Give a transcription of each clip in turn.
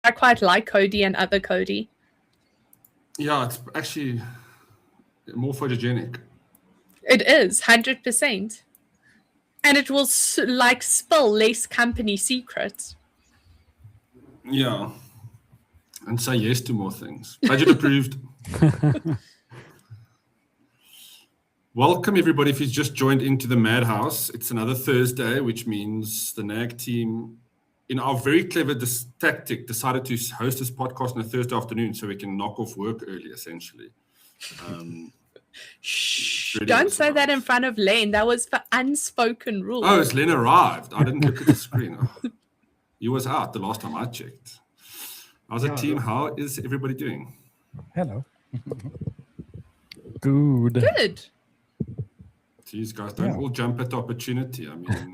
I quite like Cody and other Cody. Yeah, it's actually more photogenic. It is 100%, and it will spill less company secrets. Yeah, and say yes to more things. Budget approved. Welcome everybody. If you've just joined into the Madhouse, it's another Thursday, which means the NAG team, in our very clever tactic, decided to host this podcast on a Thursday afternoon so we can knock off work early, essentially. Shh, don't say that in front of Len. That was for unspoken rules. Oh, it's Len arrived. I didn't look at the screen. Oh, he was out the last time I checked. How's the team? How is everybody doing? Hello. Good. Jeez, guys, don't all jump at the opportunity. I mean...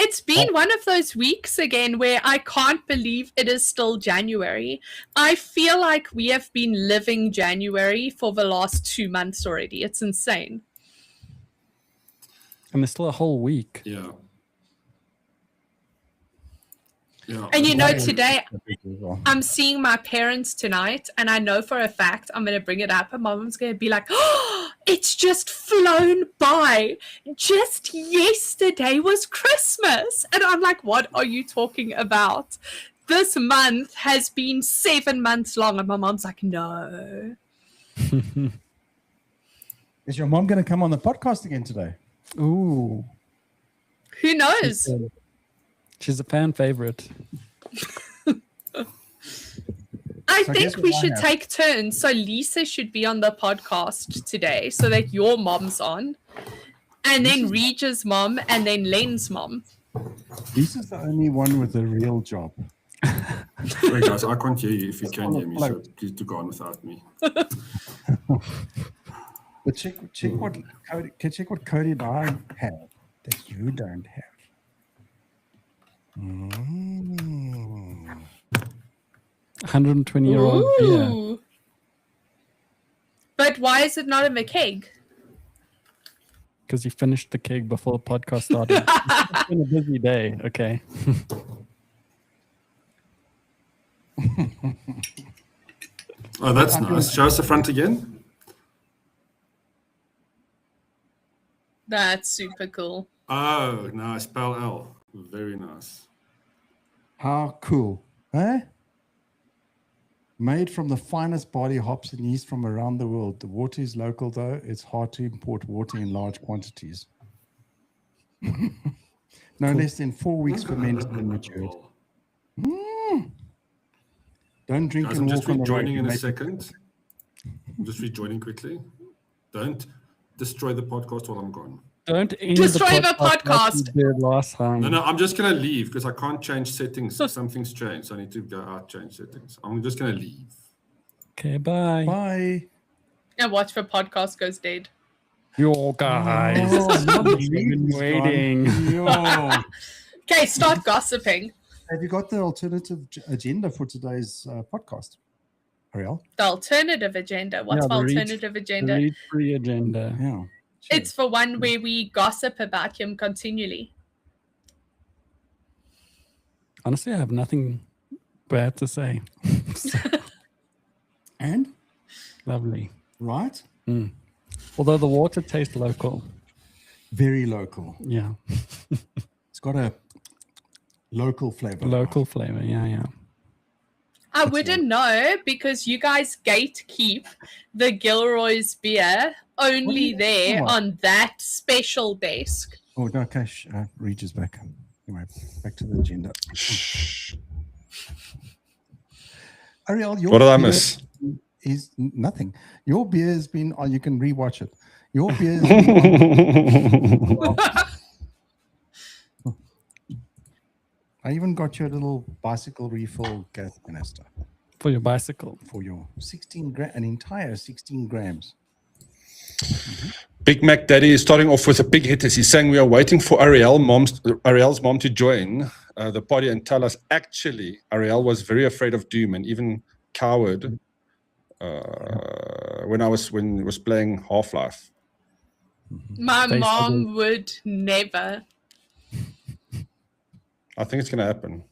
It's been one of those weeks again where I can't believe it is still January. I feel like we have been living January for the last 2 months already. It's insane. And there's still a whole week. Yeah. And you know, today I'm seeing my parents tonight, and I know for a fact I'm going to bring it up, and my mom's going to be like, oh, it's just flown by. Just yesterday was Christmas. And I'm like, what are you talking about? This month has been 7 months long. And my mom's like, no. Is your mom going to come on the podcast again today? Ooh. Who knows? She's a fan favorite. I think we should take turns. So Lisa should be on the podcast today so that your mom's on. And then Regia's mom and then Len's mom. Lisa's the only one with a real job. Wait, guys, I can't hear you. If you can hear me, so please do go on without me. But check what Cody and I have that you don't have. 120-year-old beer. But why is it not in the keg? Because you finished the keg before the podcast started. It's been a busy day. Okay. Oh, that's nice. Show us the front again. That's super cool. Oh, nice. Pale L. Very nice. How cool, eh? Made from the finest barley hops and yeast from around the world. The water is local, though. It's hard to import water in large quantities. No less than 4 weeks fermented and matured. Don't drink and walk on the road. I'm just rejoining in a second. I'm just rejoining quickly. Don't destroy the podcast while I'm gone. Don't destroy the podcast. Like you did last time. No, I'm just going to leave because I can't change settings. Something's changed. So I need to go out, change settings. I'm just going to leave. Okay, bye. Bye. And watch the podcast goes dead. Yo, guys. I've been waiting. Okay, start gossiping. Have you got the alternative agenda for today's podcast, Ariel? The alternative agenda? What's the alternative agenda? The read-free agenda. Yeah. It's for one where we gossip about him continually. Honestly, I have nothing bad to say. And? Lovely. Right? Mm. Although the water tastes local. Very local. Yeah. It's got a local flavor. Local flavor, yeah. I wouldn't know because you guys gatekeep the Gilroy's beer only there on that special desk. Oh, no, okay. Reaches back. Anyway, back to the agenda. Ariel, what did I miss? Is nothing. Your beer has been on. You can rewatch it. Your beer has been on. I even got your little bicycle refill gas canister. For your bicycle? For your 16 grams, an entire 16 grams. Mm-hmm. Big Mac Daddy is starting off with a big hit as he's saying we are waiting for Ariel's mom to join the party and tell us actually Ariel was very afraid of Doom and even cowered when I was playing Half-Life. My mom would never. I think it's going to happen.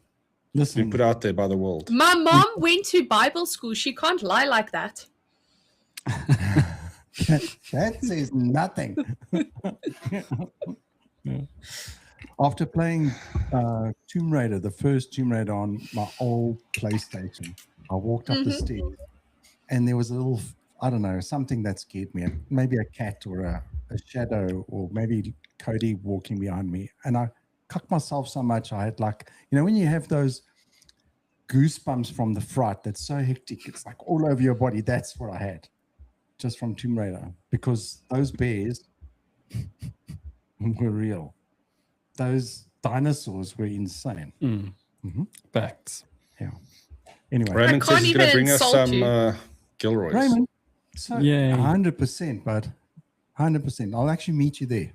Listen, Been put out there by the world. My mom went to Bible school. She can't lie like that. that says nothing. After playing Tomb Raider, the first Tomb Raider on my old PlayStation, I walked up the stairs and there was a little, I don't know, something that scared me. Maybe a cat or a shadow, or maybe Cody walking behind me. And I cucked myself so much. I had like, when you have those goosebumps from the fright that's so hectic, it's like all over your body. That's what I had just from Tomb Raider, because those bears were real. Those dinosaurs were insane. Facts. Yeah. Anyway, Raymond says he's going to bring us some Gilroys. Raymond, so Yay. 100%, bud. 100%. I'll actually meet you there.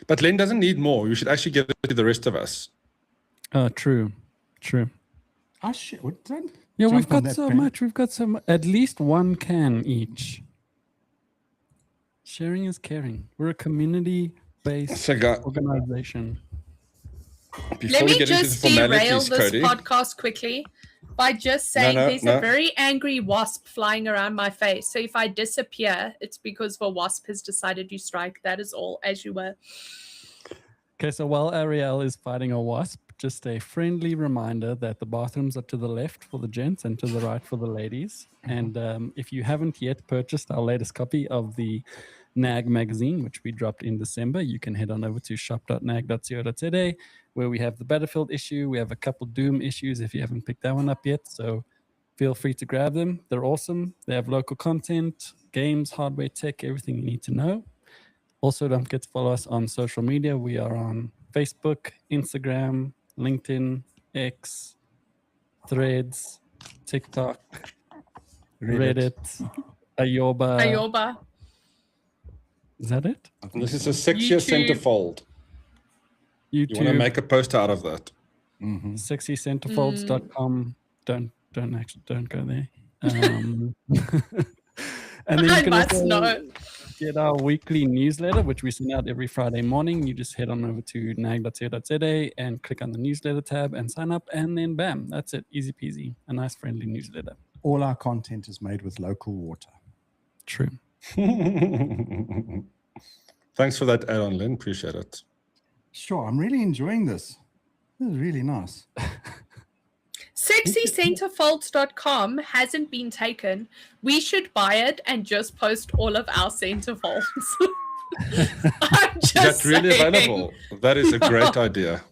But Len doesn't need more. You should actually give it to the rest of us. True. Oh, shit. Yeah, we've got so much. We've got at least one can each. Sharing is caring. We're a community-based organization. Let me just derail this podcast quickly by just saying there's a very angry wasp flying around my face. So if I disappear, it's because the wasp has decided to strike. That is all, as you were. Okay, so while Ariel is fighting a wasp, just a friendly reminder that the bathrooms are to the left for the gents and to the right for the ladies. And if you haven't yet purchased our latest copy of the NAG magazine, which we dropped in December, you can head on over to shop.nag.co.za, where we have the Battlefield issue. We have a couple Doom issues if you haven't picked that one up yet. So feel free to grab them. They're awesome. They have local content, games, hardware, tech, everything you need to know. Also, don't forget to follow us on social media. We are on Facebook, Instagram, LinkedIn, X, Threads, TikTok, Reddit, Ayoba. Is that it? And this is a 6-year centerfold. YouTube. You want to make a post out of that. sexycenterfolds.com. Don't go there. And then you can also get our weekly newsletter, which we send out every Friday morning. You just head on over to nag.co.za and click on the newsletter tab and sign up, and then bam, that's it. Easy peasy. A nice friendly newsletter. All our content is made with local water. True. Thanks for that add-on, Lynn. Appreciate it. Sure, I'm really enjoying this. This is really nice. Sexycenterfolds.com hasn't been taken. We should buy it and just post all of our centerfolds. I'm just That's really saying. available. That is a great idea.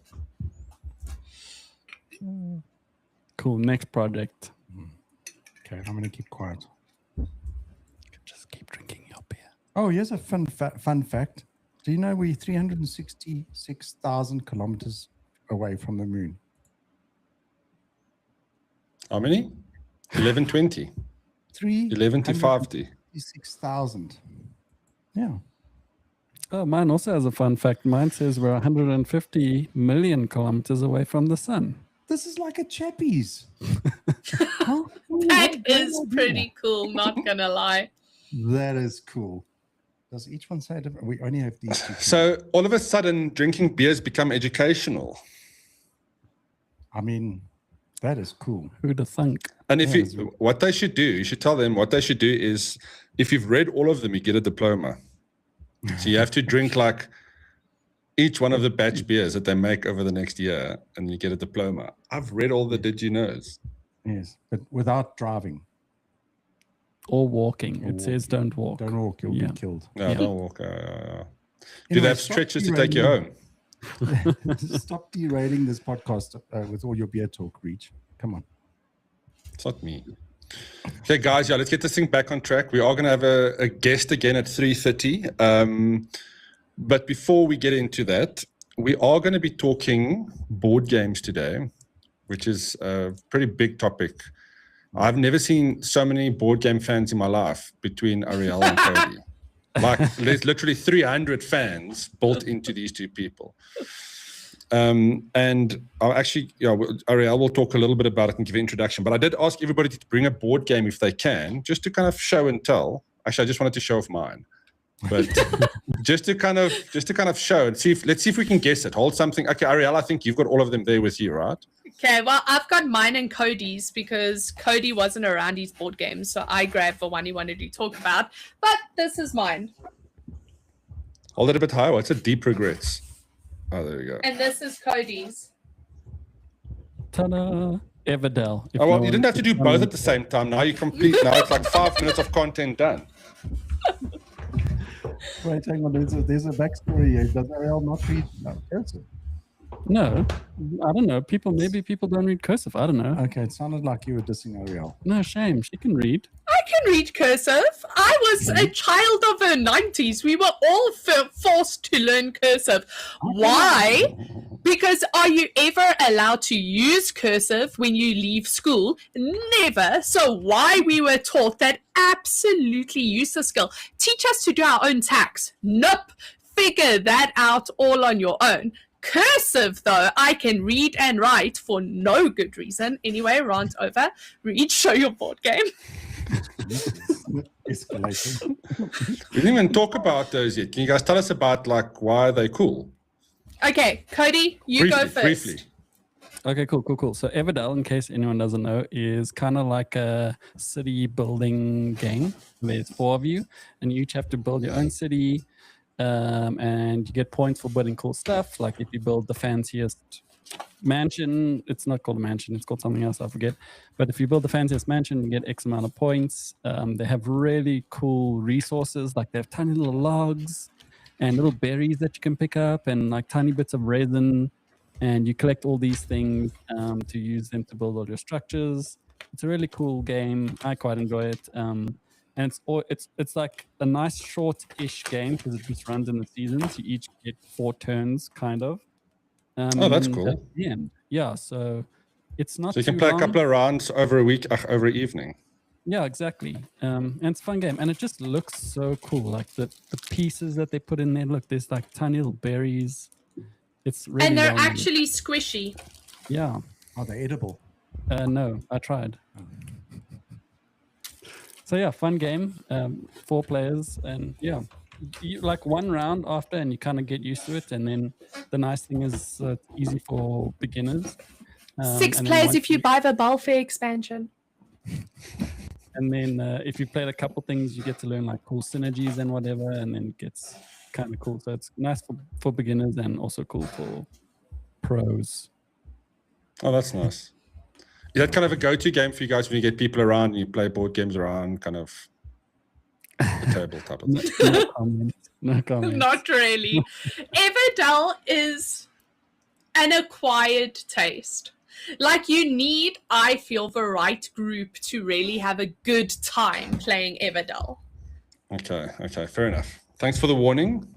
Cool. Next project. Okay, I'm going to keep quiet. Just keep drinking your beer. Oh, here's a fun fact. Do you know we're 366,000 kilometers away from the moon? How many? 1120. 1150. 6,000. Yeah. Oh, mine also has a fun fact. Mine says we're 150 million kilometers away from the sun. This is like a chappies. That is pretty cool, not gonna lie. That is cool. Does each one say different? We only have these two. So all of a sudden, drinking beers become educational. I mean, that is cool. Who'd have thunk? And what they should do, you should tell them what they should do is, if you've read all of them, you get a diploma. So you have to drink like each one of the batch beers that they make over the next year, and you get a diploma. I've read all the Did You Knows. Yes, but without driving. Or walking. It says don't walk. Don't walk, you'll be killed. No, don't walk. Do they have stretchers to take you home? Stop derailing this podcast with all your beer talk, Reach. Come on. It's not me. Okay, guys, let's get this thing back on track. We are going to have a guest again at 3:30. But before we get into that, we are going to be talking board games today, which is a pretty big topic. I've never seen so many board game fans in my life between Ariel and Cody. Like, there's literally 300 fans built into these two people. And I'll actually, Ariel will talk a little bit about it and give an introduction. But I did ask everybody to bring a board game if they can, just to kind of show and tell. Actually, I just wanted to show off mine. But just to kind of show and let's see if we can guess it. Hold something. Okay, Ariel, I think you've got all of them there with you, right? Okay, well, I've got mine and Cody's because Cody wasn't around his board games, so I grabbed the one he wanted to talk about. But this is mine. Hold it a bit higher. What's it? Deep Regrets. Oh, there we go. And this is Cody's. Ta-da! Everdell. Oh, well, you didn't have to do both at the same time. Now you complete. Now it's like 5 minutes of content done. Wait, hang on. There's a backstory here. Does Ariel not read cursive? No, I don't know. Maybe people don't read cursive. I don't know. Okay, it sounded like you were dissing Ariel. No shame. She can read. I can read cursive. I was a child of the 90s. We were all forced to learn cursive. Why? Because are you ever allowed to use cursive when you leave school? Never. So why we were taught that absolutely useless skill? Teach us to do our own tax. Nope. Figure that out all on your own. Cursive, though, I can read and write for no good reason. Anyway, rant over. Read, show your board game. Escalation. We didn't even talk about those yet. Can you guys tell us about like why are they cool? Okay, Cody, you go first. Briefly. Okay, cool. So Everdell, in case anyone doesn't know, is kind of like a city building game. There's 4 of you, and you each have to build your own city. And you get points for building cool stuff. Like if you build the fanciest mansion, it's not called a mansion, it's called something else, I forget. But if you build the fanciest mansion, you get X amount of points. They have really cool resources, like they have tiny little logs and little berries that you can pick up and like tiny bits of resin. And you collect all these things to use them to build all your structures. It's a really cool game. I quite enjoy it. And it's like a nice short-ish game because it just runs in the seasons. You each get 4 turns, kind of. Oh, that's cool. Yeah, so it's not. So you can play a couple of rounds over a week, over an evening. Yeah, exactly. And it's a fun game, and it just looks so cool. Like the pieces that they put in there. Look, there's like tiny little berries. It's really and they're actually squishy. Yeah. Are they edible? No, I tried. So yeah, fun game, 4 players, and yeah, you, like one round after, and you kind of get used to it. And then the nice thing is it's easy for beginners. 6 players if you buy the Balfour expansion. And then if you played a couple things, you get to learn like cool synergies and whatever, and then it gets kind of cool. So it's nice for beginners and also cool for pros. Oh, that's nice. Is that kind of a go-to game for you guys when you get people around and you play board games around, kind of the table type of thing? No comment. Not really. Everdell is an acquired taste. Like you need, I feel, the right group to really have a good time playing Everdell. Okay, fair enough. Thanks for the warning.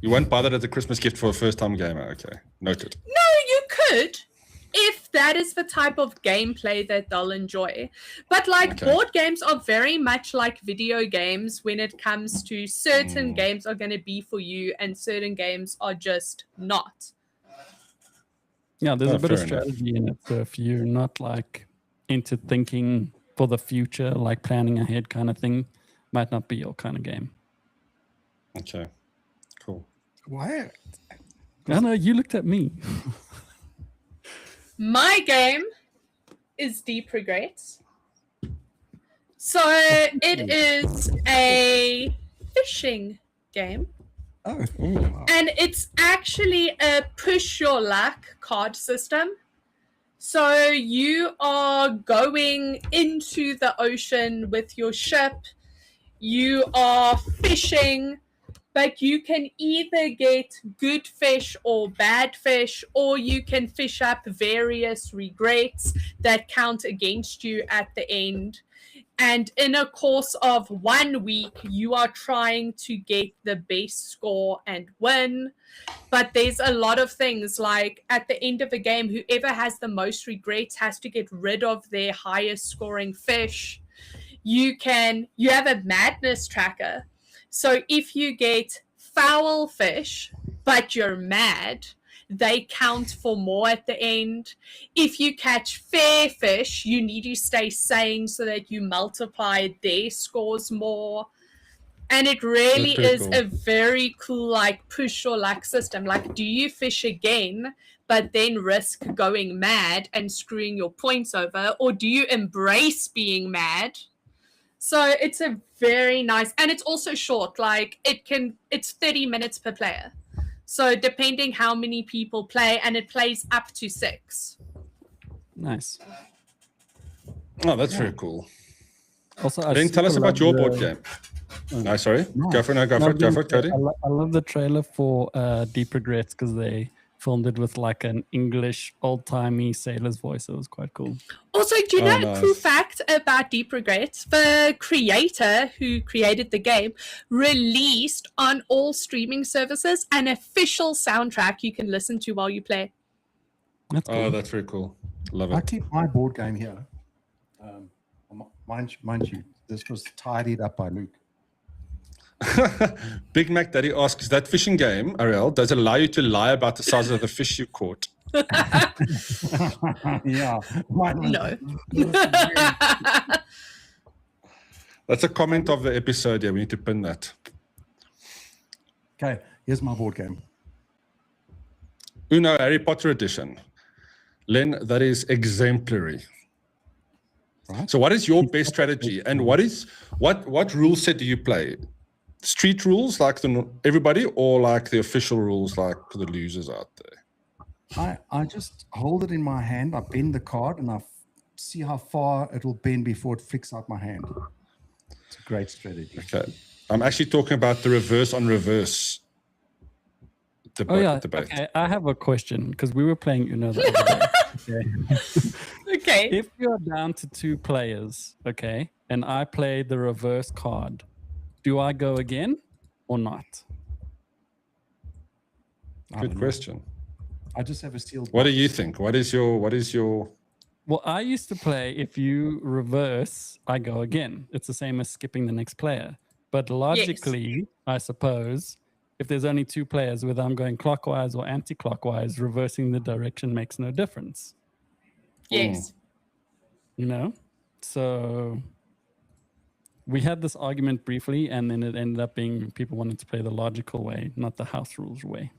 You won't buy that as a Christmas gift for a first-time gamer. Okay, noted. No, you could. If that is the type of gameplay that they'll enjoy. But like board games are very much like video games when it comes to certain games are going to be for you and certain games are just not. Yeah, there's a bit of strategy in it. So if you're not like into thinking for the future, like planning ahead kind of thing, might not be your kind of game. Okay, cool. Why? I know, you looked at me. My game is Deep Regrets. So it is a fishing game. Oh. And it's actually a push your luck card system. So you are going into the ocean with your ship. You are fishing. But you can either get good fish or bad fish, or you can fish up various regrets that count against you at the end. And in a course of 1 week, you are trying to get the best score and win. But there's a lot of things like at the end of the game, whoever has the most regrets has to get rid of their highest scoring fish. You have a madness tracker. So if you get foul fish, but you're mad, they count for more at the end. If you catch fair fish, you need to stay sane so that you multiply their scores more. And it really That's pretty is cool. a very cool, like, push or luck system. Like, do you fish again, but then risk going mad and screwing your points over? Or do you embrace being mad? So it's a very nice, and it's also short. Like, it's 30 minutes per player. So depending how many people play, and it plays up to 6. Nice. Oh, that's very cool. Also, Then tell us about your board game. No, sorry. Go for it, Cody. I love the trailer for Deep Regrets because they filmed it with like an English old-timey sailor's voice. It was quite cool. Also, do you know a nice. cool fact about Deep Regrets? The creator who created the game released on all streaming services an official soundtrack you can listen to while you play. That's cool. Oh, that's very cool. Love I it. keep my board game here. Mind you, this was tidied up by Luke. Big Mac Daddy asks, is that fishing game, Ariel, does it allow you to lie about the size of the fish you caught? Yeah. No. That's a comment of the episode. Yeah, we need to pin that. Okay, here's my board game. Uno Harry Potter edition. Len, that is exemplary. Right. So what is your best strategy, and what rule set do you play? Street rules like everybody, or like the official rules like the losers out there? I just hold it in my hand, I bend the card, and I see how far it'll bend before it flicks out my hand. It's a great strategy. Okay. I'm actually talking about the reverse on reverse debate. Okay. I have a question because we were playing Uno the other day. Okay. If you're down to 2 players, okay, and I play the reverse card, do I go again or not? Good question. I just have a sealed. What do you think? What is your? Well, I used to play if you reverse, I go again. It's the same as skipping the next player. But logically, I suppose, if there's only 2 players, whether I'm going clockwise or anti-clockwise, reversing the direction makes no difference. Yes. You know? So we had this argument briefly, and then it ended up being people wanted to play the logical way, not the house rules way.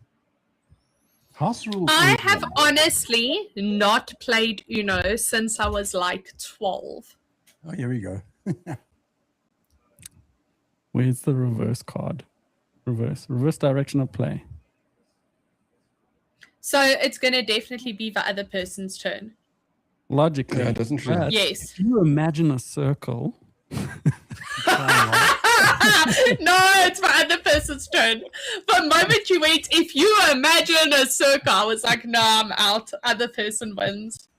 House rules. I have honestly not played Uno since I was like 12. Oh, here we go. Where's the reverse card? Reverse direction of play. So it's going to definitely be the other person's turn. Logically. Yeah, it doesn't really. but Yes. If you imagine a circle. No, it's my other person's turn. But the moment you went, if you imagine a circle, I was like, no, I'm out. Other person wins.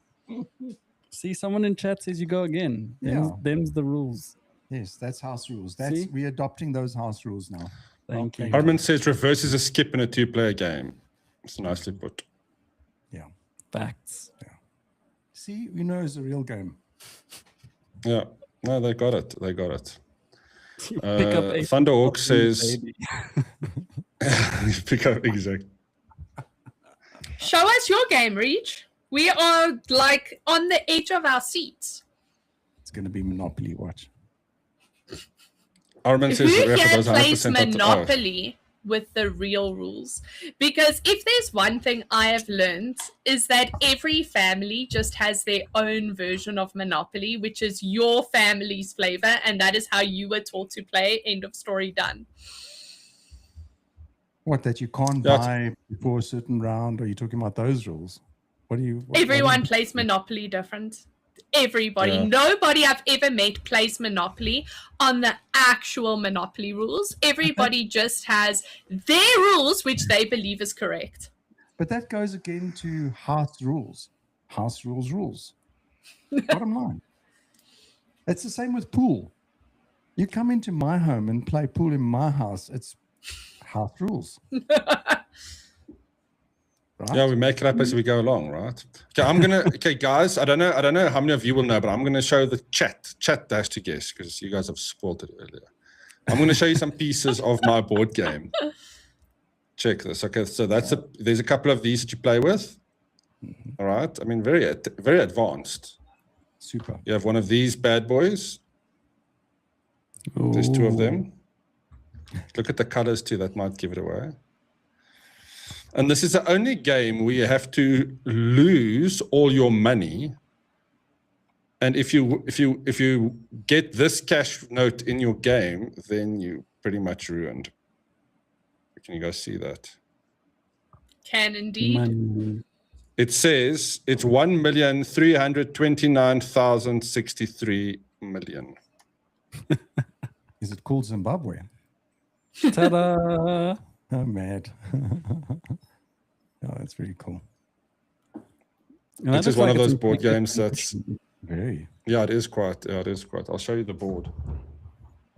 See, someone in chat says you go again. Them's the rules. Yes, that's house rules. See? We're adopting those house rules now. Thank you. Armin says reverse is a skip in a 2-player game. It's nicely put. Yeah. Facts. See, Uno is a real game. Yeah. No, they got it. Pick up a Thunderhawk says baby. pick up exact. Show us your game, Reach. We are like on the edge of our seats. It's going to be Monopoly. Watch. Armin says Who the ref here does plays 100% Monopoly with the real rules? Because if there's one thing I have learned is that every family just has their own version of Monopoly, which is your family's flavor, and that is how you were taught to play. End of story, done. What, that you can't buy before a certain round? Or are you talking about those rules? Everyone plays Monopoly different. Everybody. Yeah. Nobody I've ever met plays Monopoly on the actual Monopoly rules. Everybody just has their rules, which they believe is correct. But that goes again to house rules. House rules. Bottom line. It's the same with pool. You come into my home and play pool in my house. It's house rules. Right? Yeah, we make it up as we go along, right? Okay, okay, guys, I don't know how many of you will know, but I'm gonna show the chat dash to guess because you guys have spoiled it earlier. I'm gonna show you some pieces of my board game. Check this. Okay, so there's a couple of these that you play with. All right. I mean, very advanced. Super. You have one of these bad boys. There's 2 of them. Look at the colors too. That might give it away. And this is the only game where you have to lose all your money. And if you get this cash note in your game, then you pretty much ruined. Can you guys see that? Can indeed. Money. It says it's 1,329,063 million. Is it called Zimbabwe? Ta-da! Oh, mad. Oh, that's very cool. It is one of those board games that's very. Yeah, it is quite. Yeah, it is quite. I'll show you the board.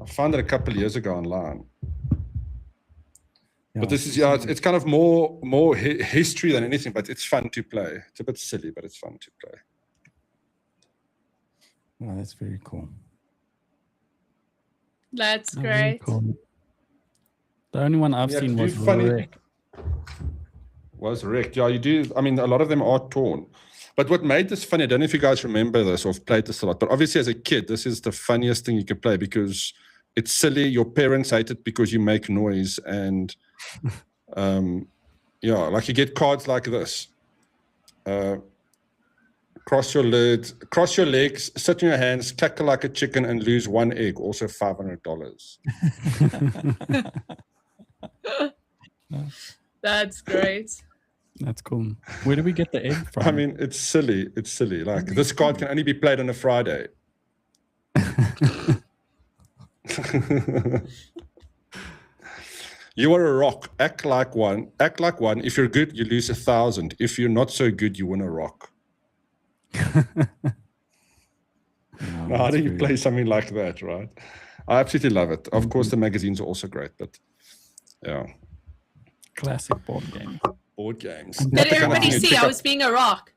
I found it a couple of years ago online. Yeah, but this is it's kind of more history than anything, but it's fun to play. It's a bit silly, but it's fun to play. Oh, that's very cool. That's great. Cool. The only one I've seen was Wreck. Was wrecked. Yeah, you do. I mean, a lot of them are torn. But what made this funny, I don't know if you guys remember this or have played this a lot, but obviously as a kid, this is the funniest thing you can play because it's silly. Your parents hate it because you make noise. And yeah, like you get cards like this. Cross your legs, sit on your hands, cackle like a chicken, and lose one egg. Also $500. That's great. That's cool. Where do we get the egg from? I mean, it's silly. It's silly. Like this card can only be played on a Friday. You are a rock. Act like one. Act like one. If you're good, you lose 1,000. If you're not so good, you win a rock. Now, how do you play something like that, right? I absolutely love it. Of course, the magazines are also great, but yeah. Classic board game. Board games. Did everybody see I was being a rock?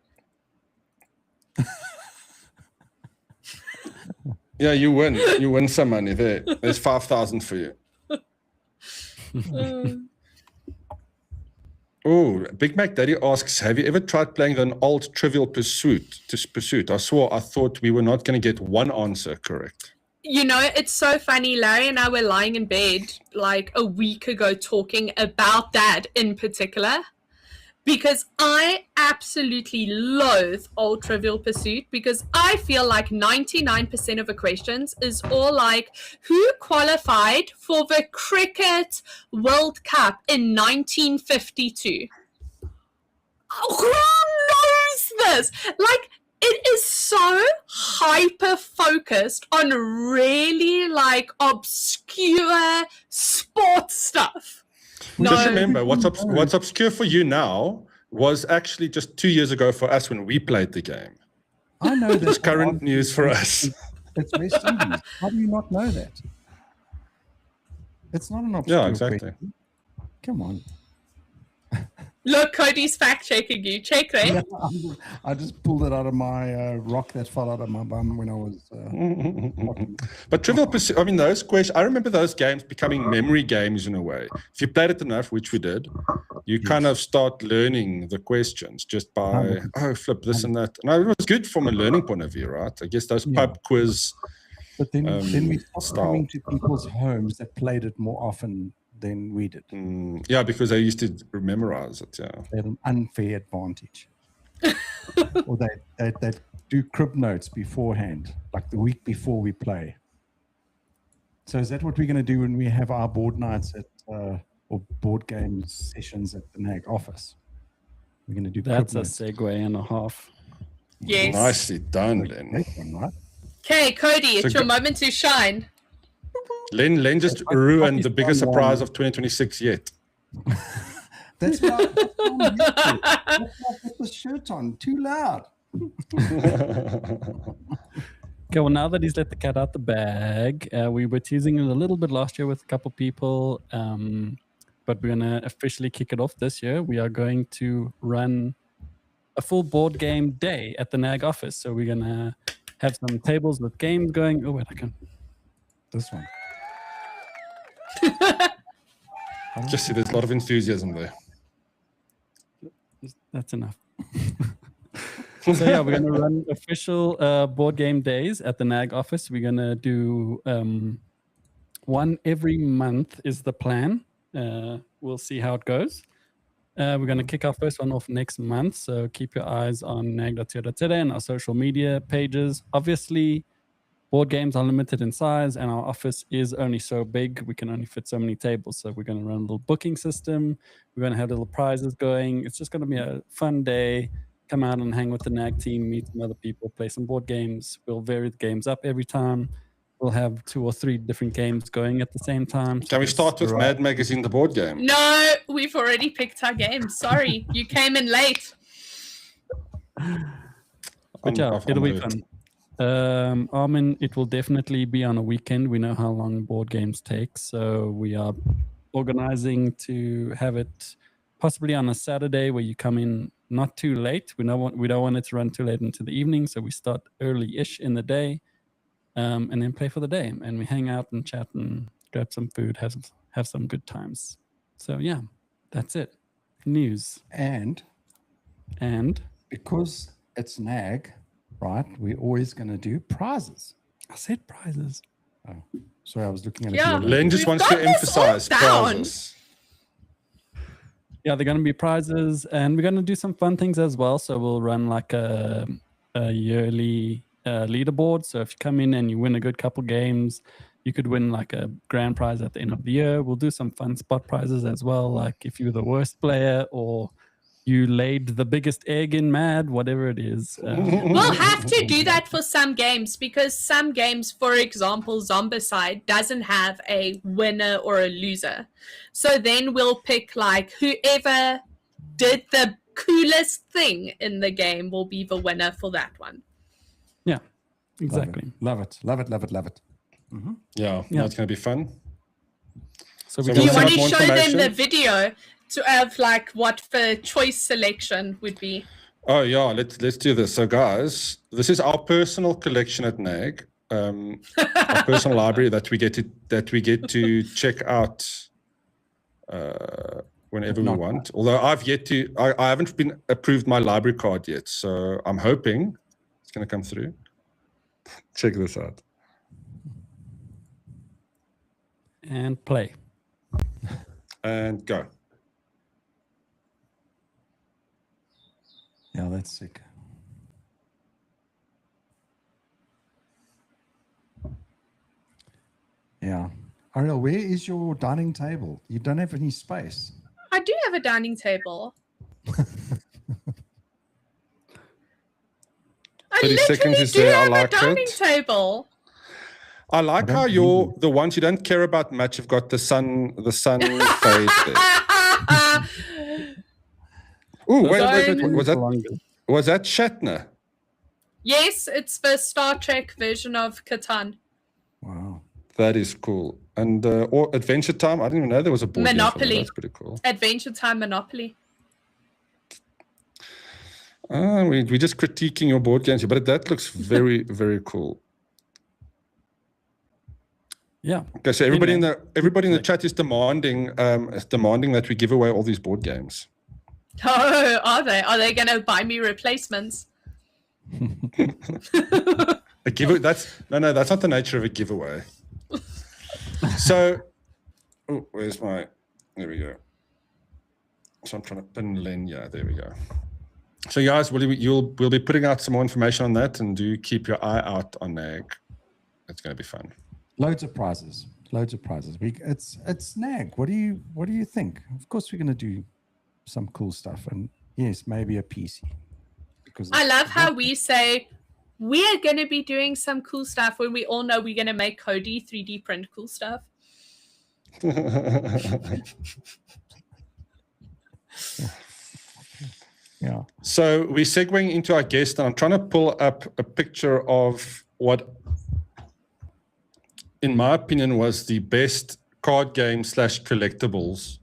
Yeah, you win. You win some money there. There's 5,000 for you. Oh, Big Mac Daddy asks, have you ever tried playing an old Trivial Pursuit? I thought we were not going to get one answer correct. You know, it's so funny. Larry and I were lying in bed like a week ago talking about that in particular because I absolutely loathe old Trivial Pursuit because I feel like 99% of the questions is all like, who qualified for the Cricket World Cup in 1952? Who knows this? Like, it is so hyper-focused on really, like, obscure sports stuff. Just remember, what's obscure for you now was actually just 2 years ago for us when we played the game. I know that. It's current news for us. It's West Indies. How do you not know that? It's not an obscure exactly. question. Come on. Look, Cody's fact-checking you. Check that. Yeah, I just pulled it out of my rock that fell out of my bum when I was... But Trivial Pursuit, I mean, those questions, I remember those games becoming memory games in a way. If you played it enough, which we did, you kind of start learning the questions just by, flip this and that. And it was good from a learning point of view, right? I guess those pub quiz But then we started coming to people's homes that played it more often than we did. Yeah, because they used to memorize it. Yeah, they had an unfair advantage. Or they do crib notes beforehand, like the week before we play. So is that what we're going to do when we have our board nights at or board game sessions at the NAG office? We're going to do that's a segue and a half. Yes. Nicely done, Len. Right? Okay, Cody, it's your moment to shine. Len just ruined the biggest surprise of 2026 yet. That's why I put the shirt on. Too loud. Okay, well, now that he's let the cat out the bag, we were teasing it a little bit last year with a couple people, but we're going to officially kick it off this year. We are going to run a full board game day at the NAG office. So we're going to have some tables with games going. Oh, wait, I can. This one. Just see there's a lot of enthusiasm there. That's enough. So yeah, we're going to run official board game days at the NAG office. We're going to do One every month is the plan. We'll see how it goes. We're going to kick our first one off next month, so keep your eyes on nag.co.za and our social media pages. Obviously, board games are limited in size, and our office is only so big. We can only fit so many tables, so we're going to run a little booking system. We're going to have little prizes going. It's just going to be a fun day. Come out and hang with the NAG team, meet some other people, play some board games. We'll vary the games up every time. We'll have 2 or 3 different games going at the same time. Can we start with Mad Magazine, the board game? No, we've already picked our game. Sorry, you came in late. But yeah, it'll be fun. Armin, it will definitely be on a weekend. We know how long board games take, so we are organizing to have it possibly on a Saturday where you come in not too late. We don't want it to run too late into the evening, so we start early-ish in the day. And then play for the day, and we hang out and chat and grab some food, have some good times. So yeah, that's it. News. And because it's NAG, right? We're always going to do prizes. I said prizes. Oh, sorry, I was looking at it. Yeah. Len just wants to emphasize prizes. Yeah, they're going to be prizes, and we're going to do some fun things as well. So we'll run like a yearly leaderboard. So if you come in and you win a good couple games, you could win like a grand prize at the end of the year. We'll do some fun spot prizes as well, like if you're the worst player or you laid the biggest egg in Mad, whatever it is. We'll have to do that for some games, because some games, for example, Zombicide doesn't have a winner or a loser. So then we'll pick like whoever did the coolest thing in the game will be the winner for that one. Yeah, exactly. Love it. Mm-hmm. Yeah, that's going to be fun. So do you want to show them the video of like what the choice selection would be? Oh yeah, let's do this. So guys, this is our personal collection at NAG, our personal library that we get to check out whenever we want. Although I haven't been approved my library card yet, so I'm hoping it's going to come through. Check this out. And play. And go. Yeah, that's sick. Yeah. Ariel, where is your dining table? You don't have any space. I do have a dining table. 30 seconds is there. I like a dining it. table. I like how the ones you don't care about much have got the sun fade there. Oh, wait. Was that Shatner? Yes, it's the Star Trek version of Catan. Wow. That is cool. And or Adventure Time, I didn't even know there was a board Monopoly. game. That's pretty cool. Adventure Time Monopoly. We're just critiquing your board games, but that looks very, very cool. Yeah. Okay, so everybody in the chat is demanding that we give away all these board games. Oh, are they? Are they going to buy me replacements? A giveaway? That's not the nature of a giveaway. So, where's my? There we go. So I'm trying to pin Len. Yeah, there we go. So guys, we'll be putting out some more information on that, and do keep your eye out on NAG. It's going to be fun. Loads of prizes. It's NAG. What do you think? Of course, we're going to do some cool stuff, and yes, maybe a PC. Because I love how we say we are going to be doing some cool stuff when we all know we're going to make Cody 3D print cool stuff. Yeah. So we're segueing into our guest, and I'm trying to pull up a picture of what, in my opinion, was the best card game / collectibles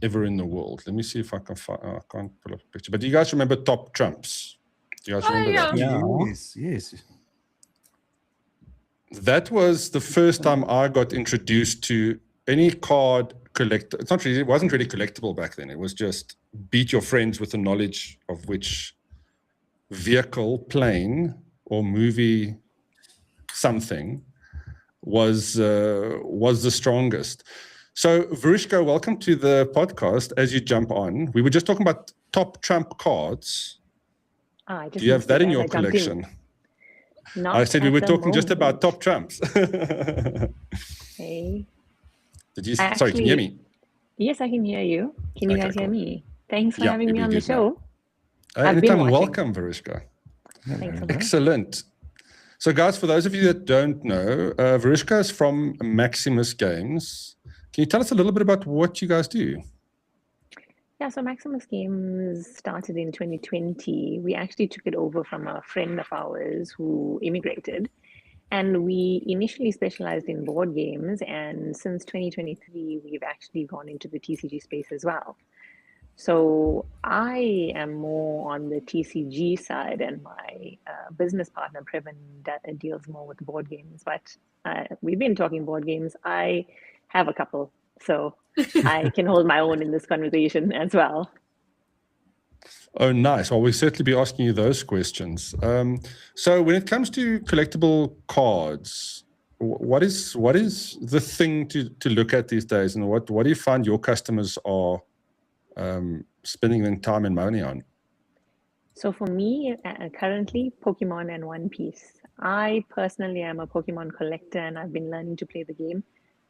ever in the world. Let me see if I can find. I can't pull up a picture. But do you guys remember Top Trumps? Do you guys remember that? Yeah. Yes. That was the first time I got introduced to any card collector. It wasn't really collectible back then. It was just beat your friends with the knowledge of which vehicle, plane, or movie something was the strongest. So, Varushka, welcome to the podcast. As you jump on, we were just talking about top trump cards. Do you have that in your collection? I said we were talking just about top trumps. Hey. Sorry, can you hear me? Yes, I can hear you. Can you guys hear me? Thanks for having me on the show. Anytime, welcome, Varushka. Thanks so much. Excellent. So, guys, for those of you that don't know, Varushka is from Maximus Games. Can you tell us a little bit about what you guys do? Yeah, so Maximus Games started in 2020. We actually took it over from a friend of ours who immigrated. And we initially specialized in board games. And since 2023, we've actually gone into the TCG space as well. So I am more on the TCG side, and my business partner, Previn, deals more with board games. But we've been talking board games. I have a couple, so I can hold my own in this conversation as well. Oh, nice. Well, we'll certainly be asking you those questions. So when it comes to collectible cards, what is the thing to look at these days, and what do you find your customers are spending their time and money on? So for me, currently, Pokemon and One Piece. I personally am a Pokemon collector, and I've been learning to play the game.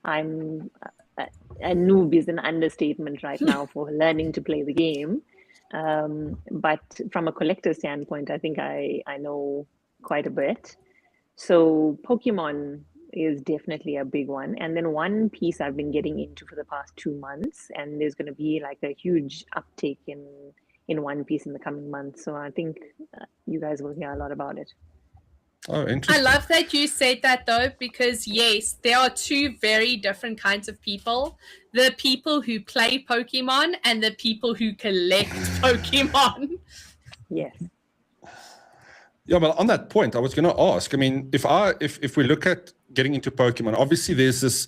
I'm a noob is an understatement right now for learning to play the game. But from a collector standpoint, I think I know quite a bit. So Pokemon is definitely a big one. And then One Piece I've been getting into for the past 2 months, and there's going to be like a huge uptake in One Piece in the coming months. So I think you guys will hear a lot about it. Oh, interesting. I love that you said that though, because yes, there are two very different kinds of people. The people who play Pokemon and the people who collect Pokemon. Yes. Yeah, well, on that point, I was going to ask. I mean, if we look at getting into Pokemon, obviously there's this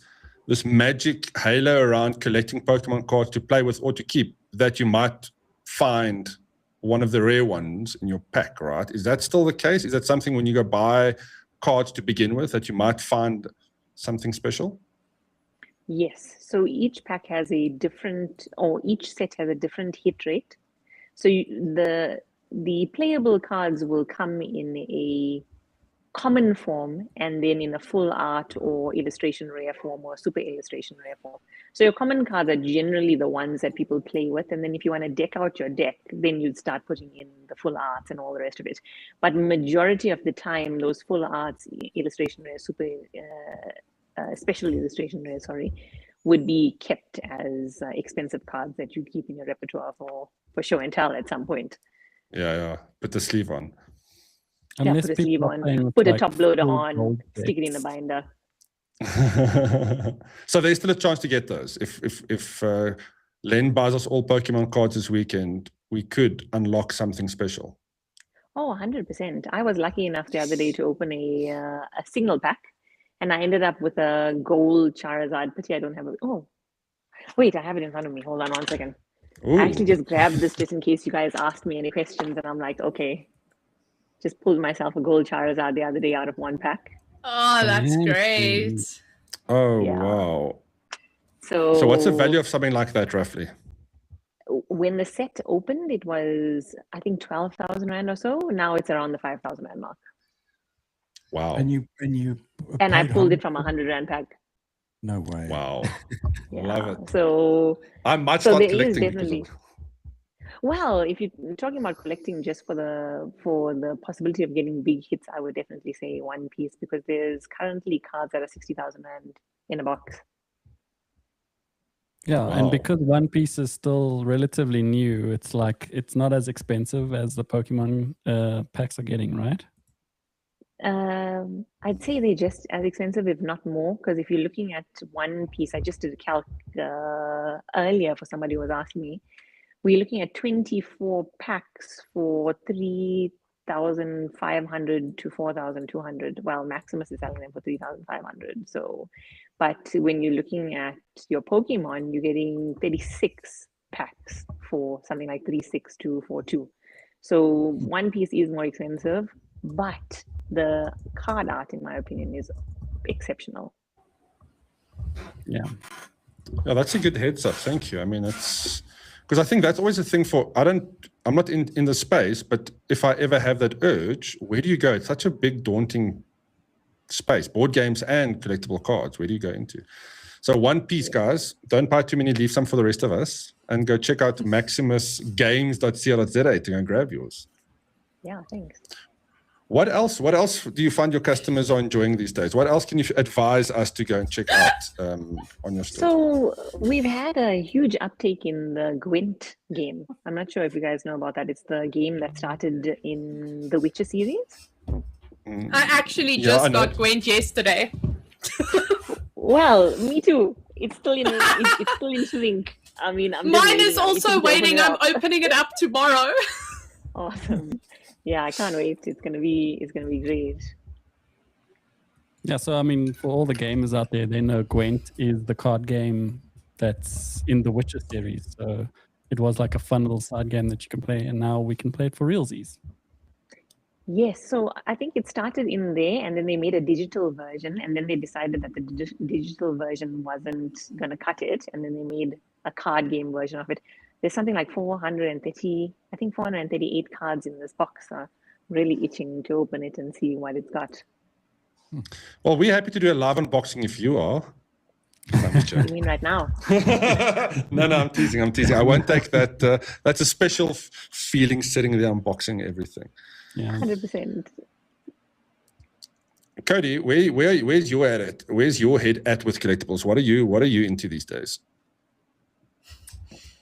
magic halo around collecting Pokemon cards to play with or to keep that you might find one of the rare ones in your pack, right? Is that still the case? Is that something when you go buy cards to begin with that you might find something special? Yes. So each pack has a different, or each set has a different hit rate. So the playable cards will come in a common form, and then in a full art or illustration rare form or super illustration rare form. So your common cards are generally the ones that people play with, and then if you want to deck out your deck, then you'd start putting in the full arts and all the rest of it. But majority of the time, those full arts, illustration rare, super special illustration rare, would be kept as expensive cards that you keep in your repertoire for show and tell at some point. Yeah. Put the sleeve on. Unless put a sleeve on, put a top loader on, stick it in the binder. So there's still a chance to get those. If Len buys us all Pokemon cards this weekend, we could unlock something special. Oh, 100%. I was lucky enough the other day to open a single pack, and I ended up with a gold Charizard. Pity I don't have wait, I have it in front of me. Hold on 1 second. Ooh. I actually just grabbed this just in case you guys asked me any questions, and I'm like, okay. Just pulled myself a gold Charizard the other day out of one pack. Oh, that's great. Oh, Yeah. wow. So what's the value of something like that, roughly? When the set opened, it was, I think, 12,000 Rand or so. Now it's around the 5,000 Rand mark. Wow. And I pulled it from 100 Rand pack. No way. Wow. Yeah. Love it. So I might start there collecting is definitely. Well, if you're talking about collecting just for the possibility of getting big hits, I would definitely say One Piece, because there's currently cards that are 60,000 Rand in a box. Yeah, Wow. and because One Piece is still relatively new, it's like it's not as expensive as the Pokemon packs are getting, right? I'd say they're just as expensive, if not more, because if you're looking at One Piece, I just did a calc earlier for somebody who was asking me. We're looking at 24 packs for 3,500 to 4,200. Well, Maximus is selling them for 3,500. So, but when you're looking at your Pokemon, you're getting 36 packs for something like 3,642. So One Piece is more expensive, but the card art, in my opinion, is exceptional. Yeah. Yeah, that's a good heads up. Thank you. I mean, it's because I think that's always a thing I'm not in the space, but if I ever have that urge, where do you go? It's such a big, daunting space, board games and collectible cards. Where do you go into? So one piece, guys, don't buy too many, leave some for the rest of us, and go check out maximusgames.co.za to go and grab yours. Yeah, thanks. What else do you find your customers are enjoying these days? What else can you advise us to go and check out on your store? So we've had a huge uptake in the Gwent game. I'm not sure if you guys know about that. It's the game that started in the Witcher series. I actually just got Gwent yesterday. Well, me too. It's still in sync. I mean, mine is also waiting. I'm opening it up tomorrow. Awesome. Yeah, I can't wait. It's gonna be great. Yeah, so I mean, for all the gamers out there, they know Gwent is the card game that's in the Witcher series. So it was like a fun little side game that you can play, and now we can play it for realsies. Yes, so I think it started in there, and then they made a digital version, and then they decided that the digital version wasn't gonna cut it, and then they made a card game version of it. There's something like 438 cards in this box. So I'm really itching to open it and see what it's got. Well, we're happy to do a live unboxing if you are. You mean right now? No, I'm teasing. I won't take that. That's a special feeling sitting there unboxing everything. Yeah, 100%. Cody, where's your head at? Where's your head at with collectibles? What are you into these days?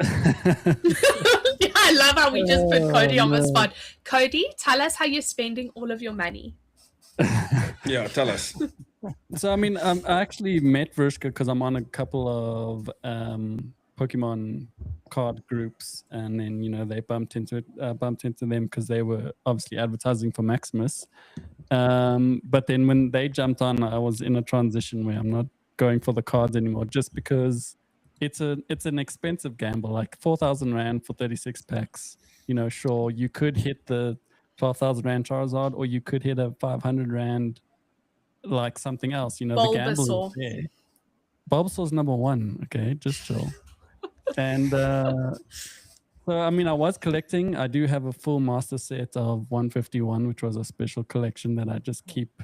Yeah, I love how we just put Cody on the spot. Cody, tell us how you're spending all of your money. Yeah, tell us. So, I mean, I actually met Vrishka because I'm on a couple of Pokemon card groups, and then they bumped into them because they were obviously advertising for Maximus. But then when they jumped on, I was in a transition where I'm not going for the cards anymore, just because it's an expensive gamble, like 4,000 Rand for 36 packs. Sure, you could hit the 12,000 Rand Charizard, or you could hit a 500 Rand like something else. The gamble is there. Bulbasaur's number one. Okay, just chill. And so I mean, I was collecting. I do have a full master set of 151, which was a special collection that I just keep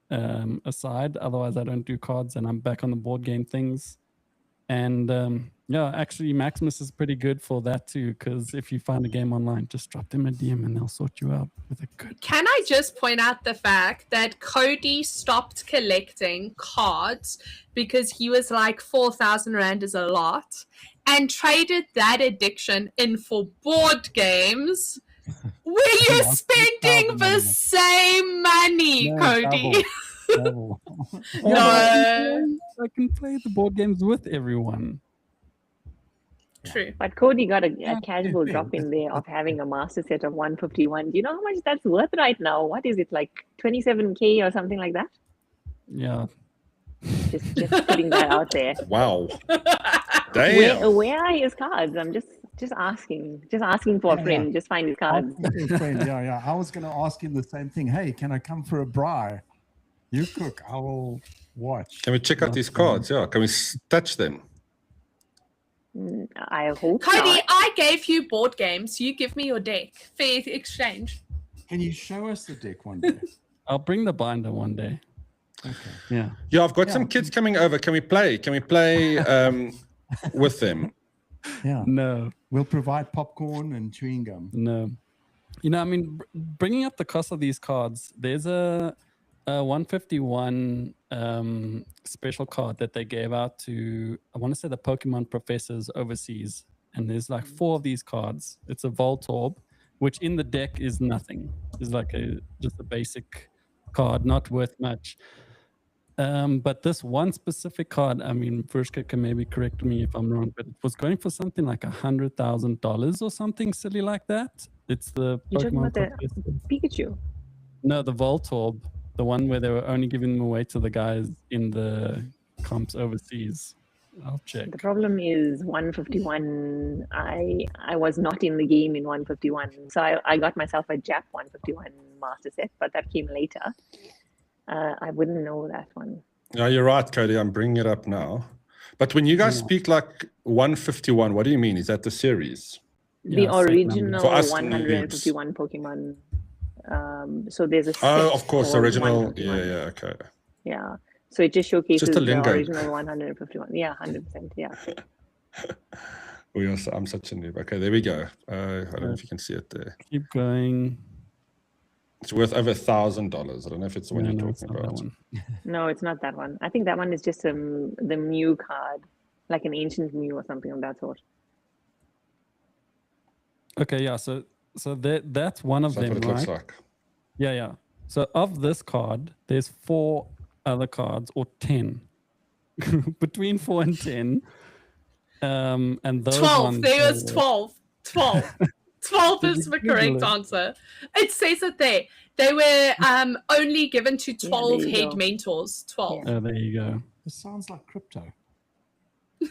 aside. Otherwise, I don't do cards, and I'm back on the board game things. And actually, Maximus is pretty good for that too, because if you find a game online, just drop them a DM and they'll sort you out with a good. Can I just point out the fact that Cody stopped collecting cards because he was like 4,000 Rand is a lot, and traded that addiction in for board games where you're spending the same money, Cody. Double. No. I can play the board games with everyone. True. But Cody got a casual drop in there of having a master set of 151. Do you know how much that's worth right now? What is it, like 27K or something like that? Yeah. Just putting that out there. Wow. Damn. Where are his cards? I'm just asking for a friend. Just find his cards. Yeah. I was going to ask him the same thing. Hey, can I come for a braai? You cook, I will watch. Can we check out these cards? Yeah. Can we touch them? I hope Cody, not. I gave you board games. You give me your deck. Fair exchange. Can you show us the deck one day? I'll bring the binder one day. Okay. Yeah. Yeah, I've got some kids coming over. Can we play? With them? Yeah. No. We'll provide popcorn and chewing gum. No. I mean, bringing up the cost of these cards, there's a 151 special card that they gave out to, I want to say, the Pokemon professors overseas. And there's like 4 of these cards. It's a Voltorb, which in the deck is nothing. It's like just a basic card, not worth much. But this one specific card, I mean, Vrishka can maybe correct me if I'm wrong, but it was going for something like $100,000 or something silly like that. It's the You're talking Pokemon about the Pikachu? No, the Voltorb, the one where they were only giving them away to the guys in the comps overseas. I'll check. The problem is 151. I was not in the game in 151, so I got myself a Jap 151 master set, but that came later. I wouldn't know that one. Yeah, you're right, Cody. I'm bringing it up now. But when you guys speak like 151, what do you mean? Is that the series? The Yeah, set original numbers. For us 151 Pokemon. So there's a set Oh, of course, called original. 151. Yeah, okay. Yeah. So it just showcases Just a the lingo. original 151. Yeah, 100%. Yeah. I'm such a noob. Okay, there we go. I don't know if you can see it there. Keep going. It's worth over $1,000. I don't know if it's the one Yeah, you're no, it's talking not that about. one. No, it's not that one. I think that one is just the Mew card, like an ancient Mew or something of that sort. Okay, yeah. So that's one of Is that them, what it right? looks like? Yeah. So of this card, there's 4 other cards, or 10, between 4 and 10. And those 12. ones There was were- 12. 12. 12 Did is you the Google correct it? answer. It says it there. They were only given to 12 there you head go. mentors. 12. Oh, there you go. This sounds like crypto.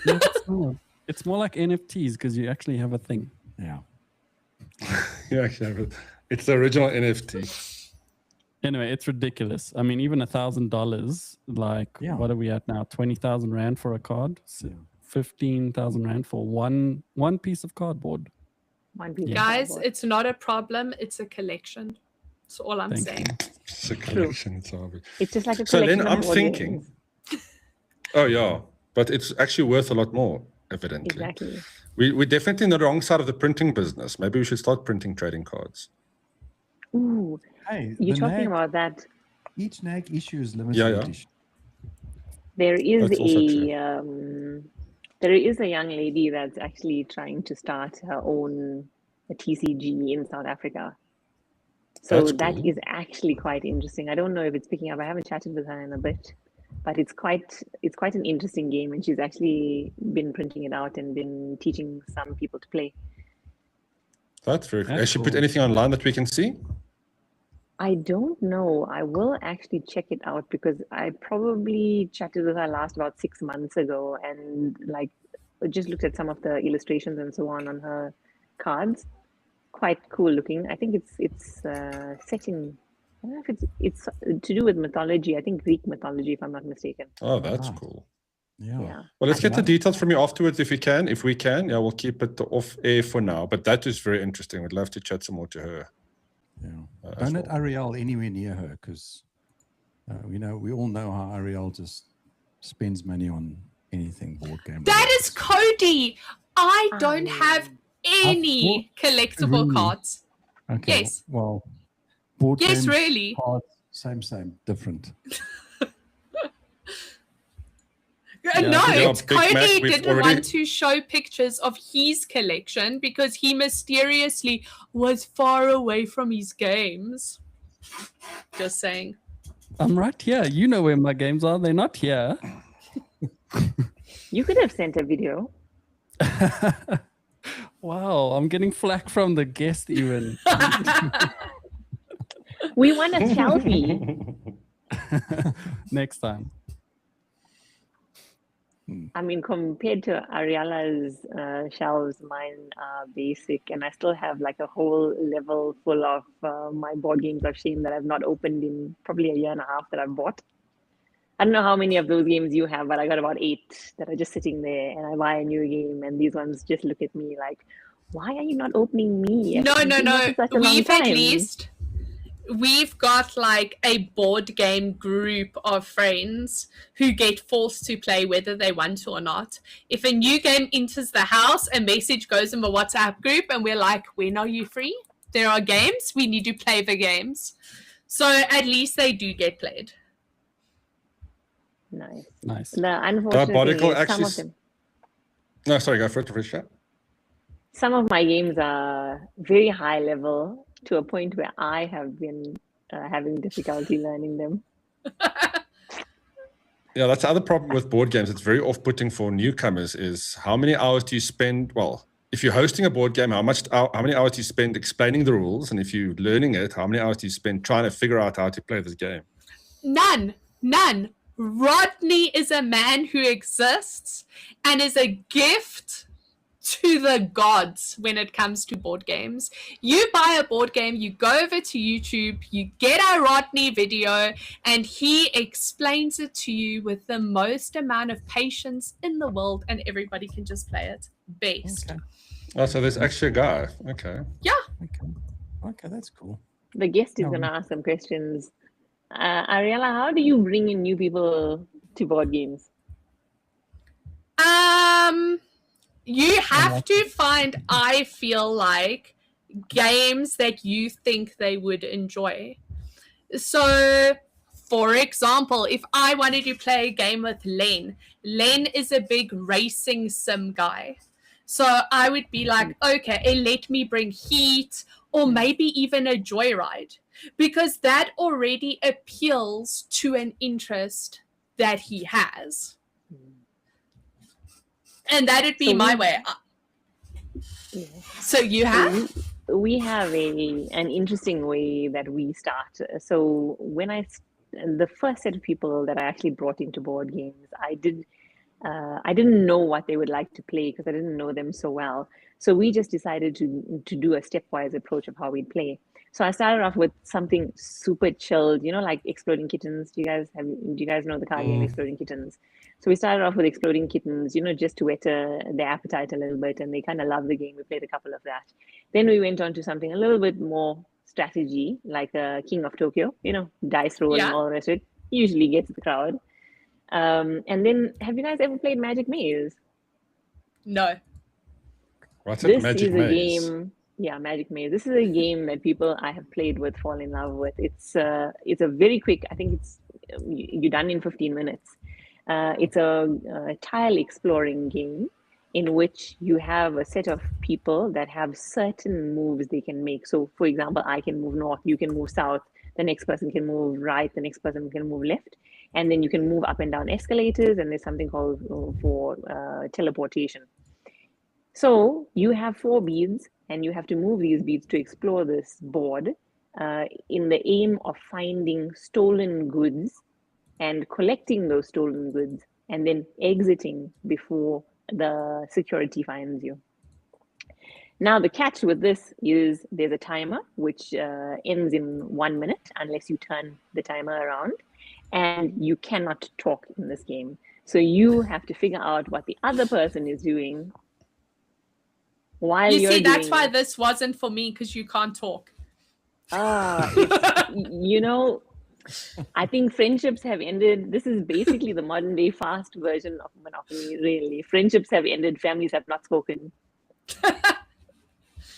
No, it's not. It's more like NFTs because you actually have a thing. Yeah. Yeah, actually, it's the original NFT. Anyway, it's ridiculous. I mean, even $1,000, like, Yeah. what are we at now? 20,000 Rand for a card? So Yeah. 15,000 Rand for one piece of cardboard. One piece of Guys, cardboard. it's not a problem. It's a collection. That's all I'm Thank saying. It's a collection. It's all- It's just like a So collection then of I'm board thinking, games. oh yeah, but it's actually worth a lot more, evidently. Exactly. We're definitely on the wrong side of the printing business. Maybe we should start printing trading cards. Ooh, Hey, you're the talking NAG, about that. each NAG issue is limited Yeah. edition. There is That's also there is a young lady that's actually trying to start her own TCG in South Africa. So That's that cool. is actually quite interesting. I don't know if it's picking up. I haven't chatted with her in a bit, but it's quite an interesting game, and she's actually been printing it out and been teaching some people to play. That's very cool. That's Has she put cool. anything online that we can see? I don't know. I will actually check it out because I probably chatted with her last about 6 months ago, and like just looked at some of the illustrations and so on her cards. Quite cool looking. I think it's set in. I don't know if it's to do with mythology. I think Greek mythology, if I'm not mistaken. Oh, that's Ah. cool. Yeah. Yeah. Well, let's get the love it. details from you afterwards if we can. If we can, yeah, we'll keep it off air for now. But that is very interesting. We'd love to chat some more to her. Yeah. as Don't let well. Ariel anywhere near her because we all know how Ariel just spends money on anything board game. That is Cody. I don't Um, have any collectible Really? cards. Okay. Yes. Well, board Yes, games, really. cards, same, different. No, Yeah, it's Big Mac, Cody we've didn't already- want to show pictures of his collection because he mysteriously was far away from his games. Just saying. I'm right here. You know where my games are. They're not here. You could have sent a video. Wow, I'm getting flack from the guest even. We want a selfie. Next time. I mean, compared to Ariela's shelves, mine are basic, and I still have like a whole level full of my board games of shame that I've not opened in probably a year and a half that I've bought. I don't know how many of those games you have, but I got about 8 that are just sitting there, and I buy a new game, and these ones just look at me like, "Why are you not opening me?" No. I've been here for such a long time." We've got like a board game group of friends who get forced to play whether they want to or not. If a new game enters the house, a message goes in the WhatsApp group and we're like, when are you free? There are games. We need to play the games. So at least they do get played. Nice. Nice. The unfortunate Diabolical thing is some of actually- them. No, sorry, go for it, Patricia. Some of my games are very high level to a point where I have been having difficulty learning them. Yeah, that's the other problem with board games. It's very off-putting for newcomers is how many hours do you spend? Well, if you're hosting a board game, how many hours do you spend explaining the rules? And if you're learning it, how many hours do you spend trying to figure out how to play this game? None. Rodney is a man who exists and is a gift to the gods when it comes to board games. You buy a board game, you go over to YouTube, you get a Rodney video, and he explains it to you with the most amount of patience in the world, and everybody can just play it. Best. Okay. Oh, so there's actually a guy. Okay. Yeah. Okay, that's cool. The guest is going to ask some questions. Ariella, how do you bring in new people to board games? You have to find, I feel like, games that you think they would enjoy. So, for example, if I wanted to play a game with Len is a big racing sim guy. So I would be like, okay, let me bring Heat or maybe even a Joyride, because that already appeals to an interest that he has. And that would be my way. So you have? We have an interesting way that we start. So when the first set of people that I actually brought into board games, I didn't know what they would like to play because I didn't know them so well. So we just decided to do a stepwise approach of how we'd play. So I started off with something super chilled, like Exploding Kittens. Do you guys know the card game Exploding Kittens? So we started off with Exploding Kittens, just to whet their appetite a little bit, and they kind of loved the game. We played a couple of that. Then we went on to something a little bit more strategy, like King of Tokyo, dice roll and all the rest of it. Usually gets the crowd. And then, have you guys ever played Magic Maze? No. What's it, Magic Maze? Game. Yeah, Magic Maze. This is a game that people I have played with fall in love with. It's a very quick. I think you're done in 15 minutes. It's a tile exploring game in which you have a set of people that have certain moves they can make. So, for example, I can move north, you can move south, the next person can move right, the next person can move left. And then you can move up and down escalators, and there's something called for teleportation. So you have 4 beads, and you have to move these beads to explore this board in the aim of finding stolen goods and collecting those stolen goods, and then exiting before the security finds you. Now, the catch with this is there's a timer, which ends in 1 minute unless you turn the timer around. And you cannot talk in this game. So you have to figure out what the other person is doing while you're doing. That's why this wasn't for me, because you can't talk. I think friendships have ended. This is basically the modern day fast version of Monopoly, really. Friendships have ended, families have not spoken.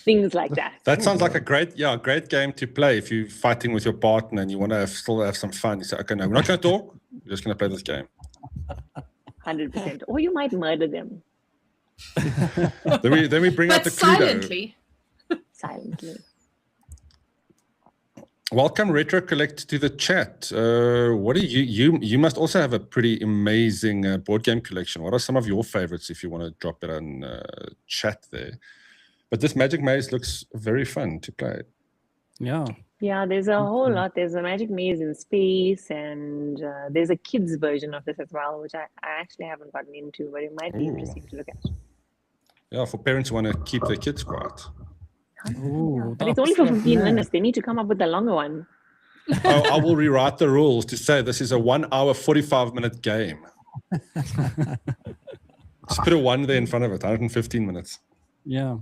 Things like that. That sounds like a great game to play if you're fighting with your partner and you want to still have some fun. You say, okay, no, we're not going to talk. We're just going to play this game. 100%. Or you might murder them. then we bring out the Cluedo. Silently. Welcome, Retro Collect, to the chat. What do you must also have a pretty amazing board game collection. What are some of your favorites if you want to drop it on chat there? But this Magic Maze looks very fun to play. Yeah. Yeah, there's a whole lot. There's a Magic Maze in space, and there's a kids version of this as well, which I actually haven't gotten into, but it might be interesting to look at. Yeah, for parents who want to keep their kids quiet. Ooh, but it's only for 15 minutes. They need to come up with a longer one. I will rewrite the rules to say this is a 1 hour, 45-minute game. Just put a 1 there in front of it, 115 minutes. Yeah.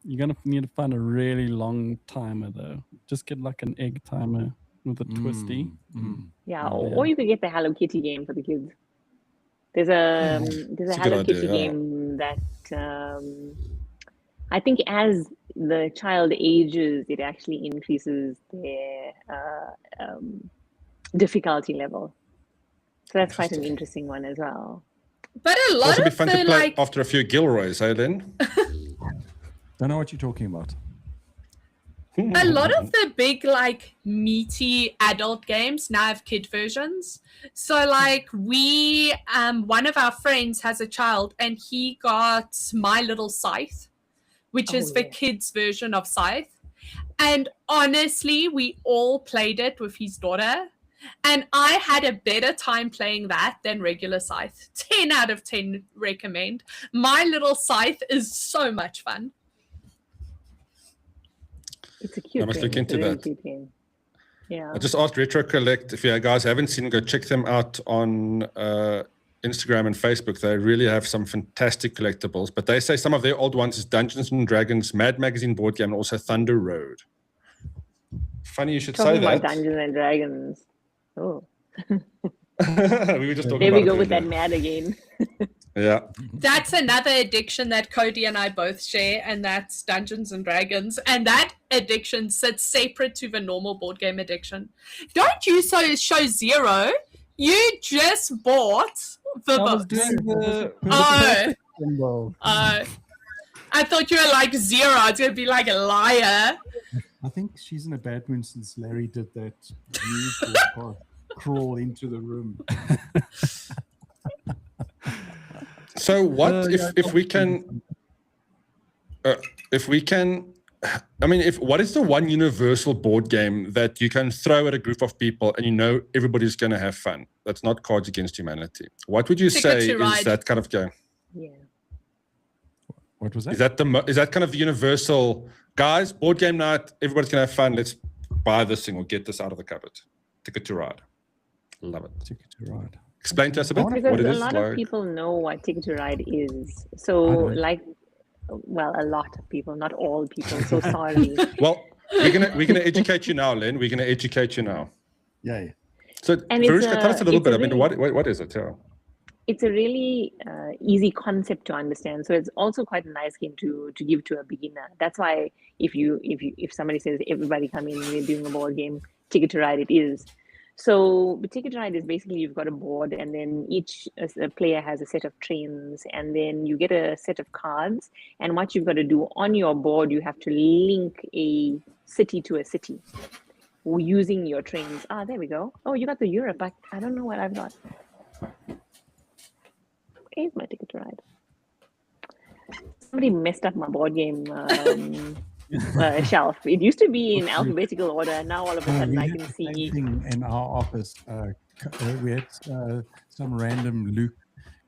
You're going to need to find a really long timer, though. Just get like an egg timer with a twisty. Yeah, or you could get the Hello Kitty game for the kids. There's a Hello Kitty game that I think as the child ages, it actually increases their difficulty level. So that's quite an interesting one as well. But a lot also of be fun to play after a few Gilroys, Lynn? Don't know what you're talking about. A lot of the big, meaty adult games now have kid versions. So, we, one of our friends has a child, and he got My Little Scythe, which is the kids' version of Scythe. And honestly, we all played it with his daughter. And I had a better time playing that than regular Scythe. 10 out of 10 recommend. My Little Scythe is so much fun. It's a cute I must game. look into It's a really that. cute game. Yeah. I just asked Retro Collect, if you guys haven't seen, go check them out on Instagram and Facebook. They really have some fantastic collectibles, but they say some of their old ones is Dungeons and Dragons, Mad Magazine board game, and also Thunder Road. Funny you should Talking say that. about Dungeons and Dragons. Oh. We were just talking There about we go it with that earlier. mad again. Yeah. That's another addiction that Cody and I both share, and that's Dungeons and Dragons. And that addiction sits separate to the normal board game addiction. Don't you show zero? You just bought the I was books. doing the Oh. symbol. I thought you were like zero. I was going to be like a liar. I think she's in a bad mood since Larry did that crawl into the room. So what if we can what is the one universal board game that you can throw at a group of people and you know everybody's going to have fun? That's not Cards Against Humanity. What would you Ticket say to is Ride. that kind of game? Yeah. What was that? Is that kind of the universal, guys, board game night, everybody's going to have fun, let's buy this thing or get this out of the cupboard? Ticket to Ride. Love it. Ticket to Ride. Explain to us a bit Because what it a is. lot of people know what Ticket to Ride is. So, a lot of people, not all people. So sorry. Well, we're gonna educate you now, Len. We're gonna educate you now. Yeah. So, Verushka, tell us a little bit. What is it? Yeah. It's a really easy concept to understand. So it's also quite a nice game to give to a beginner. That's why if somebody says everybody come in, we're doing a board game, Ticket to Ride, it is. So the Ticket to Ride is basically you've got a board, and then each player has a set of trains, and then you get a set of cards. And what you've got to do on your board, you have to link a city to a city using your trains. Ah, there we go. Oh, you got the Europe. I don't know what I've got. Where's my Ticket to Ride? Somebody messed up my board game shelf. It used to be in alphabetical order. Now all of a sudden I can see. In our office, we had some random Luke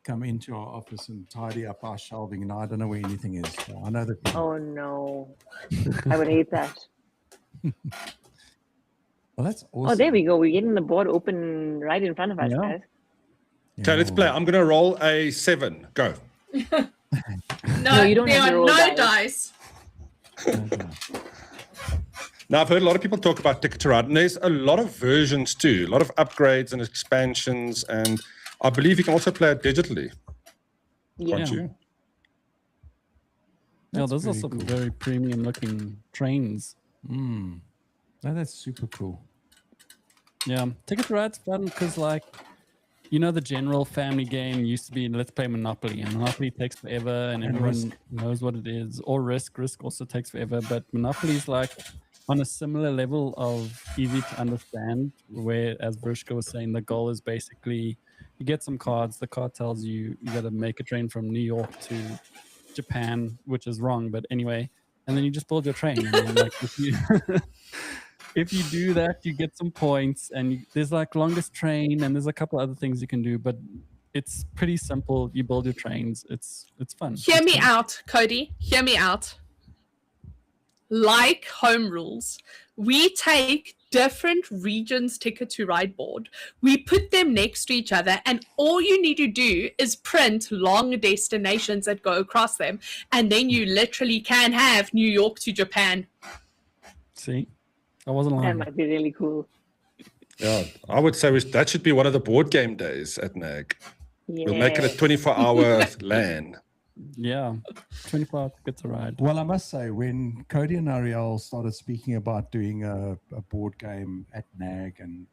come into our office and tidy up our shelving, and I don't know where anything is. So I know that. Oh no, I would hate that. Well, that's awesome. Oh, there we go. We're getting the board open right in front of us, guys. Okay, let's play. I'm gonna roll a 7. Go. No, you don't have to roll dice. Now, I've heard a lot of people talk about Ticket to Ride, and there's a lot of versions too, a lot of upgrades and expansions, and I believe you can also play it digitally. Can't you? Yeah, those are really some cool. very premium looking trains. No, that's super cool. Yeah, Ticket to Ride's fun because, like, you know, the general family game used to be let's play Monopoly, and Monopoly takes forever, and everyone knows what it is. Or Risk also takes forever, but Monopoly is like on a similar level of easy to understand. Where, as Verushka was saying, the goal is basically you get some cards. The card tells you got to make a train from New York to Japan, which is wrong, but anyway, and then you just build your train. And then, like, if you do that, you get some points, and there's like longest train, and there's a couple other things you can do, but it's pretty simple. You build your trains. It's fun. Hear me out, Cody. Hear me out. Like home rules, we take different regions Ticket to Ride board. We put them next to each other, and all you need to do is print long destinations that go across them, and then you literally can have New York to Japan. See? I wasn't lying. That might be really cool. Yeah, I would say that should be one of the board game days at NAG. Yeah. We'll make it a 24-hour LAN. Yeah, 24 Ticket to Ride. Well, I must say, when Cody and Ariel started speaking about doing a board game at NAG, and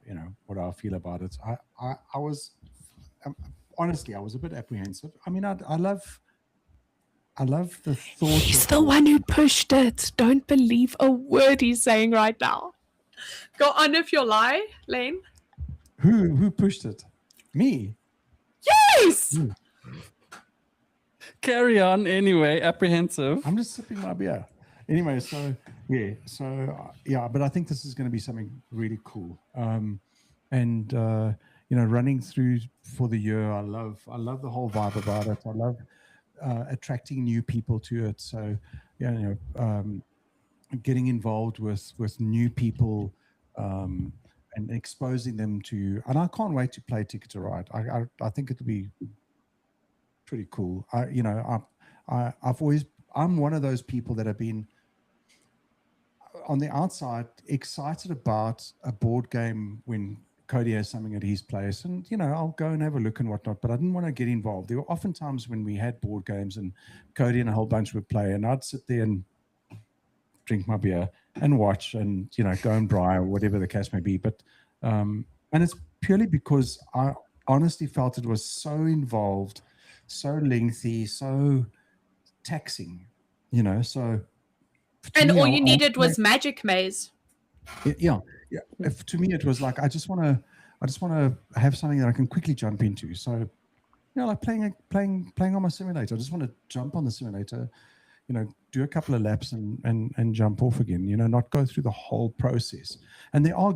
what I feel about it, I was honestly, I was a bit apprehensive. I mean, I love the thought. He's the one who pushed it. Don't believe a word he's saying right now. Go on with your lie, Lane. Who pushed it? Me. Yes! Carry on anyway, apprehensive. I'm just sipping my beer. Anyway, but I think this is going to be something really cool. and running through for the year. I love the whole vibe about it. I love attracting new people to it. So getting involved with new people and exposing them to, and I can't wait to play Ticket to Ride. I think it'll be pretty cool. I'm one of those people that have been on the outside excited about a board game when Cody has something at his place, and I'll go and have a look and whatnot, but I didn't want to get involved. There were often times when we had board games and Cody and a whole bunch would play, and I'd sit there and drink my beer and watch and go and braai or whatever the case may be. But and it's purely because I honestly felt it was so involved, so lengthy, so taxing, so and all you needed was Magic Maze. Yeah. To me, it was like I just want to have something that I can quickly jump into. So, like playing on my simulator. I just want to jump on the simulator, do a couple of laps and jump off again. Not go through the whole process. And there are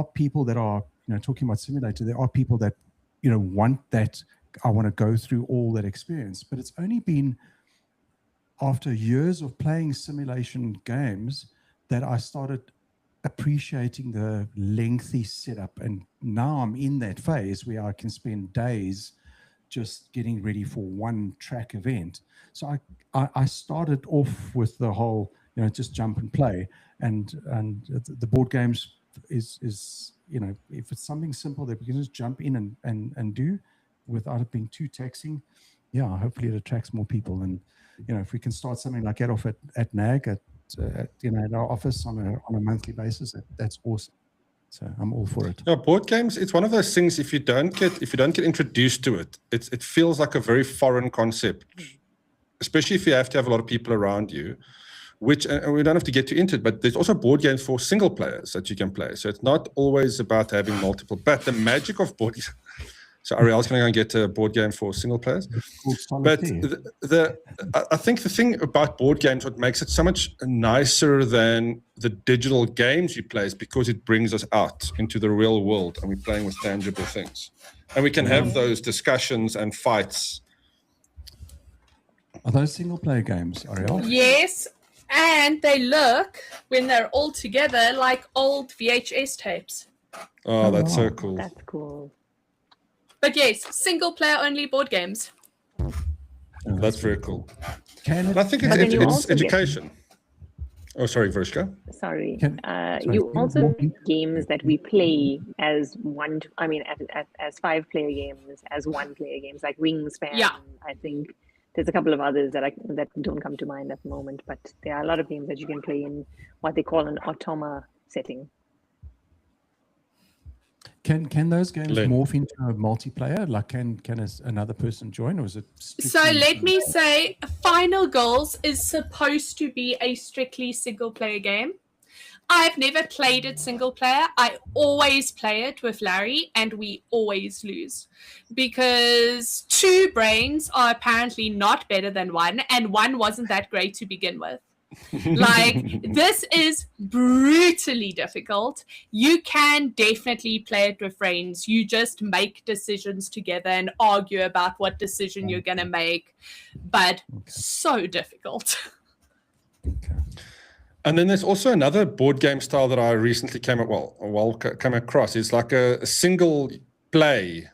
people that are talking about simulator. There are people that want that. I want to go through all that experience, but it's only been after years of playing simulation games that I started appreciating the lengthy setup, and now I'm in that phase where I can spend days just getting ready for one track event. So I started off with the whole just jump and play, and the board games is if it's something simple that we can just jump in and do without it being too taxing, hopefully it attracts more people. And if we can start something like that off at NAG at our office on a monthly basis, that's awesome. So I'm all for it. Yeah, board games, it's one of those things, if you don't get introduced to it, it feels like a very foreign concept, especially if you have to have a lot of people around you, which, and we don't have to get too into it, but there's also board games for single players that you can play. So it's not always about having multiple, but the magic of board games. So Ariel's going to go and get a board game for single players. But I think the thing about board games, what makes it so much nicer than the digital games you play, is because it brings us out into the real world and we're playing with tangible things. And we can have those discussions and fights. Are those single player games, Ariel? Yes. And they look, when they're all together, like old VHS tapes. Oh, that's so cool. That's cool. But yes, single player only board games. That's very cool. And I think it's education. Oh, sorry, Vrishka. Sorry. You also get games that we play as one. I mean, as 5-player games, as 1-player games, like Wingspan. Yeah. I think there's a couple of others that don't come to mind at the moment, but there are a lot of games that you can play in what they call an automa setting. Can those games morph into a multiplayer? Like, can another person join, or is it? So let me say, Final Goals is supposed to be a strictly single-player game. I've never played it single player. I always play it with Larry, and we always lose because 2 brains are apparently not better than 1, and 1 wasn't that great to begin with. Like, this is brutally difficult. You can definitely play it with friends. You just make decisions together and argue about what decision you're going to make, but so difficult. Okay. And then there's also another board game style that I recently came across. It's like a single play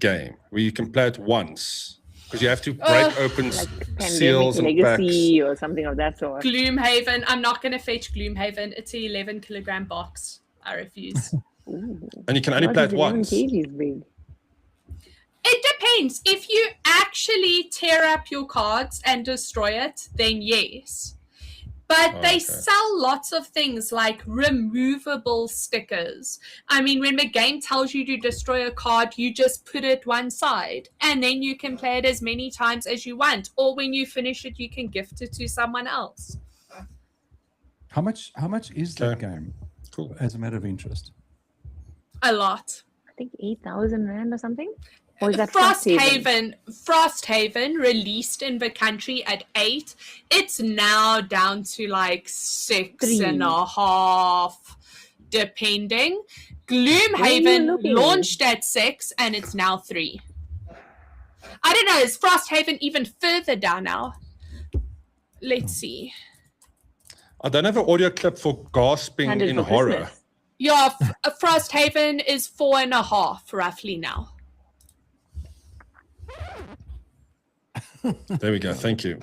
game where you can play it once. Because you have to break open like seals and Legacy packs. Or something of that sort. Gloomhaven. I'm not going to fetch Gloomhaven. It's an 11-kilogram box. I refuse. And you can only play it once. Kgs big. It depends. If you actually tear up your cards and destroy it, then yes. But they sell lots of things like removable stickers. I mean, when the game tells you to destroy a card, you just put it one side and then you can play it as many times as you want. Or when you finish it, you can gift it to someone else. How much is that game? Cool. As a matter of interest. A lot. I think 8,000 Rand or something. Or is that Frosthaven released in the country at 8. It's now down to like 6.5, depending. Gloomhaven launched at 6 and it's now 3. I don't know, is Frosthaven even further down now? Let's see. I don't have an audio clip for gasping in horror. Christmas. Yeah, Frosthaven is 4.5 roughly now. There we go. Thank you.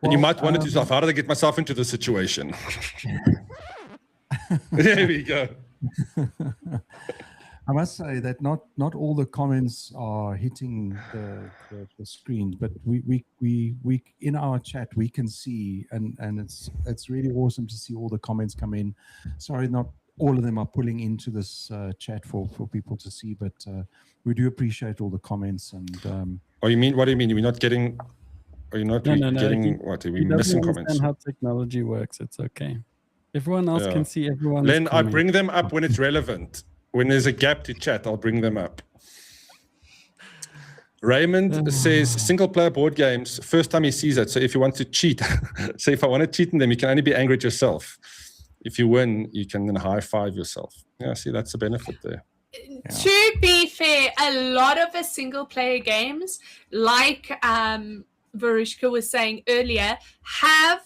And you might wonder to yourself, how did I get myself into this situation? There we go. I must say that not all the comments are hitting the screen, but we in our chat we can see, and it's really awesome to see all the comments come in. Sorry, not all of them are pulling into this chat for people to see, but we do appreciate all the comments. And What do you mean? We're not getting? Are you not getting? What are we missing comments? How technology works. It's okay. Everyone else can see everyone. Len, I bring them up when it's relevant. When there's a gap to chat, I'll bring them up. Raymond says single player board games, first time he sees it. So if you want to cheat, so if I want to cheat in them, you can only be angry at yourself. If you win, you can then high five yourself. Yeah, see, that's the benefit there. Yeah. To be fair, a lot of the single player games, like Varushka was saying earlier, have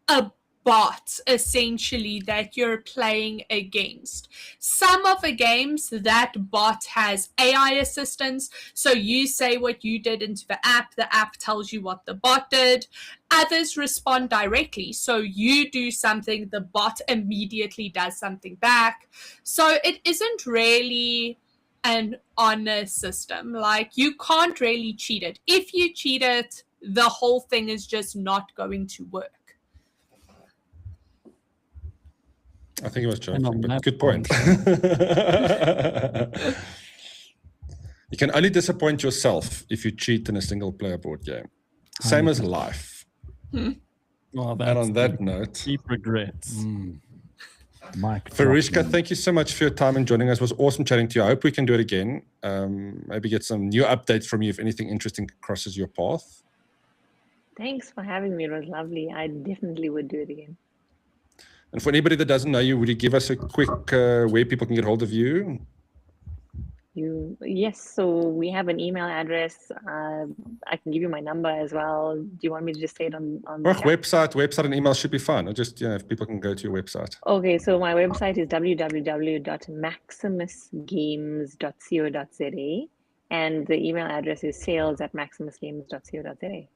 a bot essentially that you're playing against. Some of the games, that bot has AI assistance, so you say what you did into the app tells you what the bot did. Others respond directly, so you do something, the bot immediately does something back. So it isn't really an honest system. Like, you can't really cheat it. If you cheat it, the whole thing is just not going to work. I think he was joking, but good point. You can only disappoint yourself if you cheat in a single player board game. Same as life. Well, and on that note, deep regrets. Varushka, thank you so much for your time and joining us. It was awesome chatting to you. I hope we can do it again. Maybe get some new updates from you if anything interesting crosses your path. Thanks for having me. It was lovely. I definitely would do it again. And for anybody that doesn't know you, would you give us a quick where people can get hold of you? Yes, so we have an email address. I can give you my number as well. Do you want me to just say it on the website and email should be fine. Or just, if people can go to your website. Okay, so my website is www.maximusgames.co.za, and the email address is sales@maximusgames.co.za.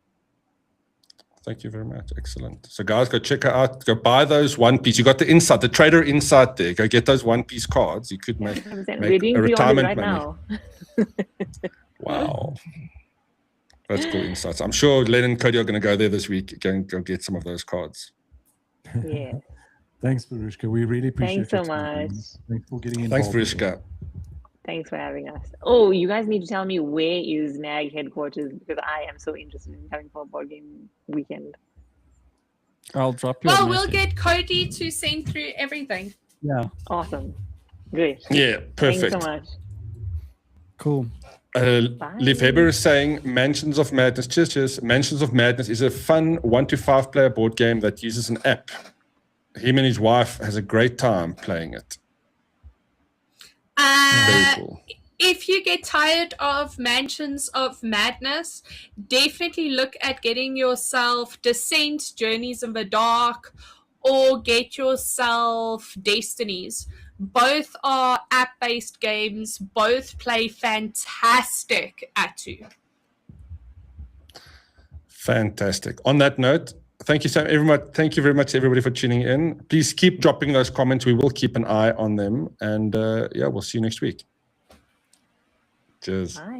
Thank you very much. Excellent. So guys, go check her out. Go buy those One Piece. You got the insight, the trader insight there. Go get those One Piece cards. You could make a retirement money. Now. Wow. That's cool insights. I'm sure Len and Cody are going to go there this week. Go get some of those cards. Yeah. Thanks, Varushka. We really appreciate it. Thanks so much. Thanks for getting involved. Thanks, Varushka. Thanks for having us. Oh, you guys need to tell me where is NAG headquarters, because I am so interested in coming for a board game weekend. I'll drop you. Well, we'll get Cody to send through everything. Yeah. Awesome. Great. Yeah, perfect. Thanks so much. Cool. Liv Heber is saying Mansions of Madness. Cheers. Mansions of Madness is a fun 1 to 5 player board game that uses an app. Him and his wife has a great time playing it. Very cool. If you get tired of Mansions of Madness, definitely look at getting yourself Descent, Journeys in the Dark, or get yourself Destinies. Both are app-based games. Both play fantastic at 2. Fantastic. On that note, thank you very much, everybody, for tuning in. Please keep dropping those comments. We will keep an eye on them. And we'll see you next week. Cheers. Bye.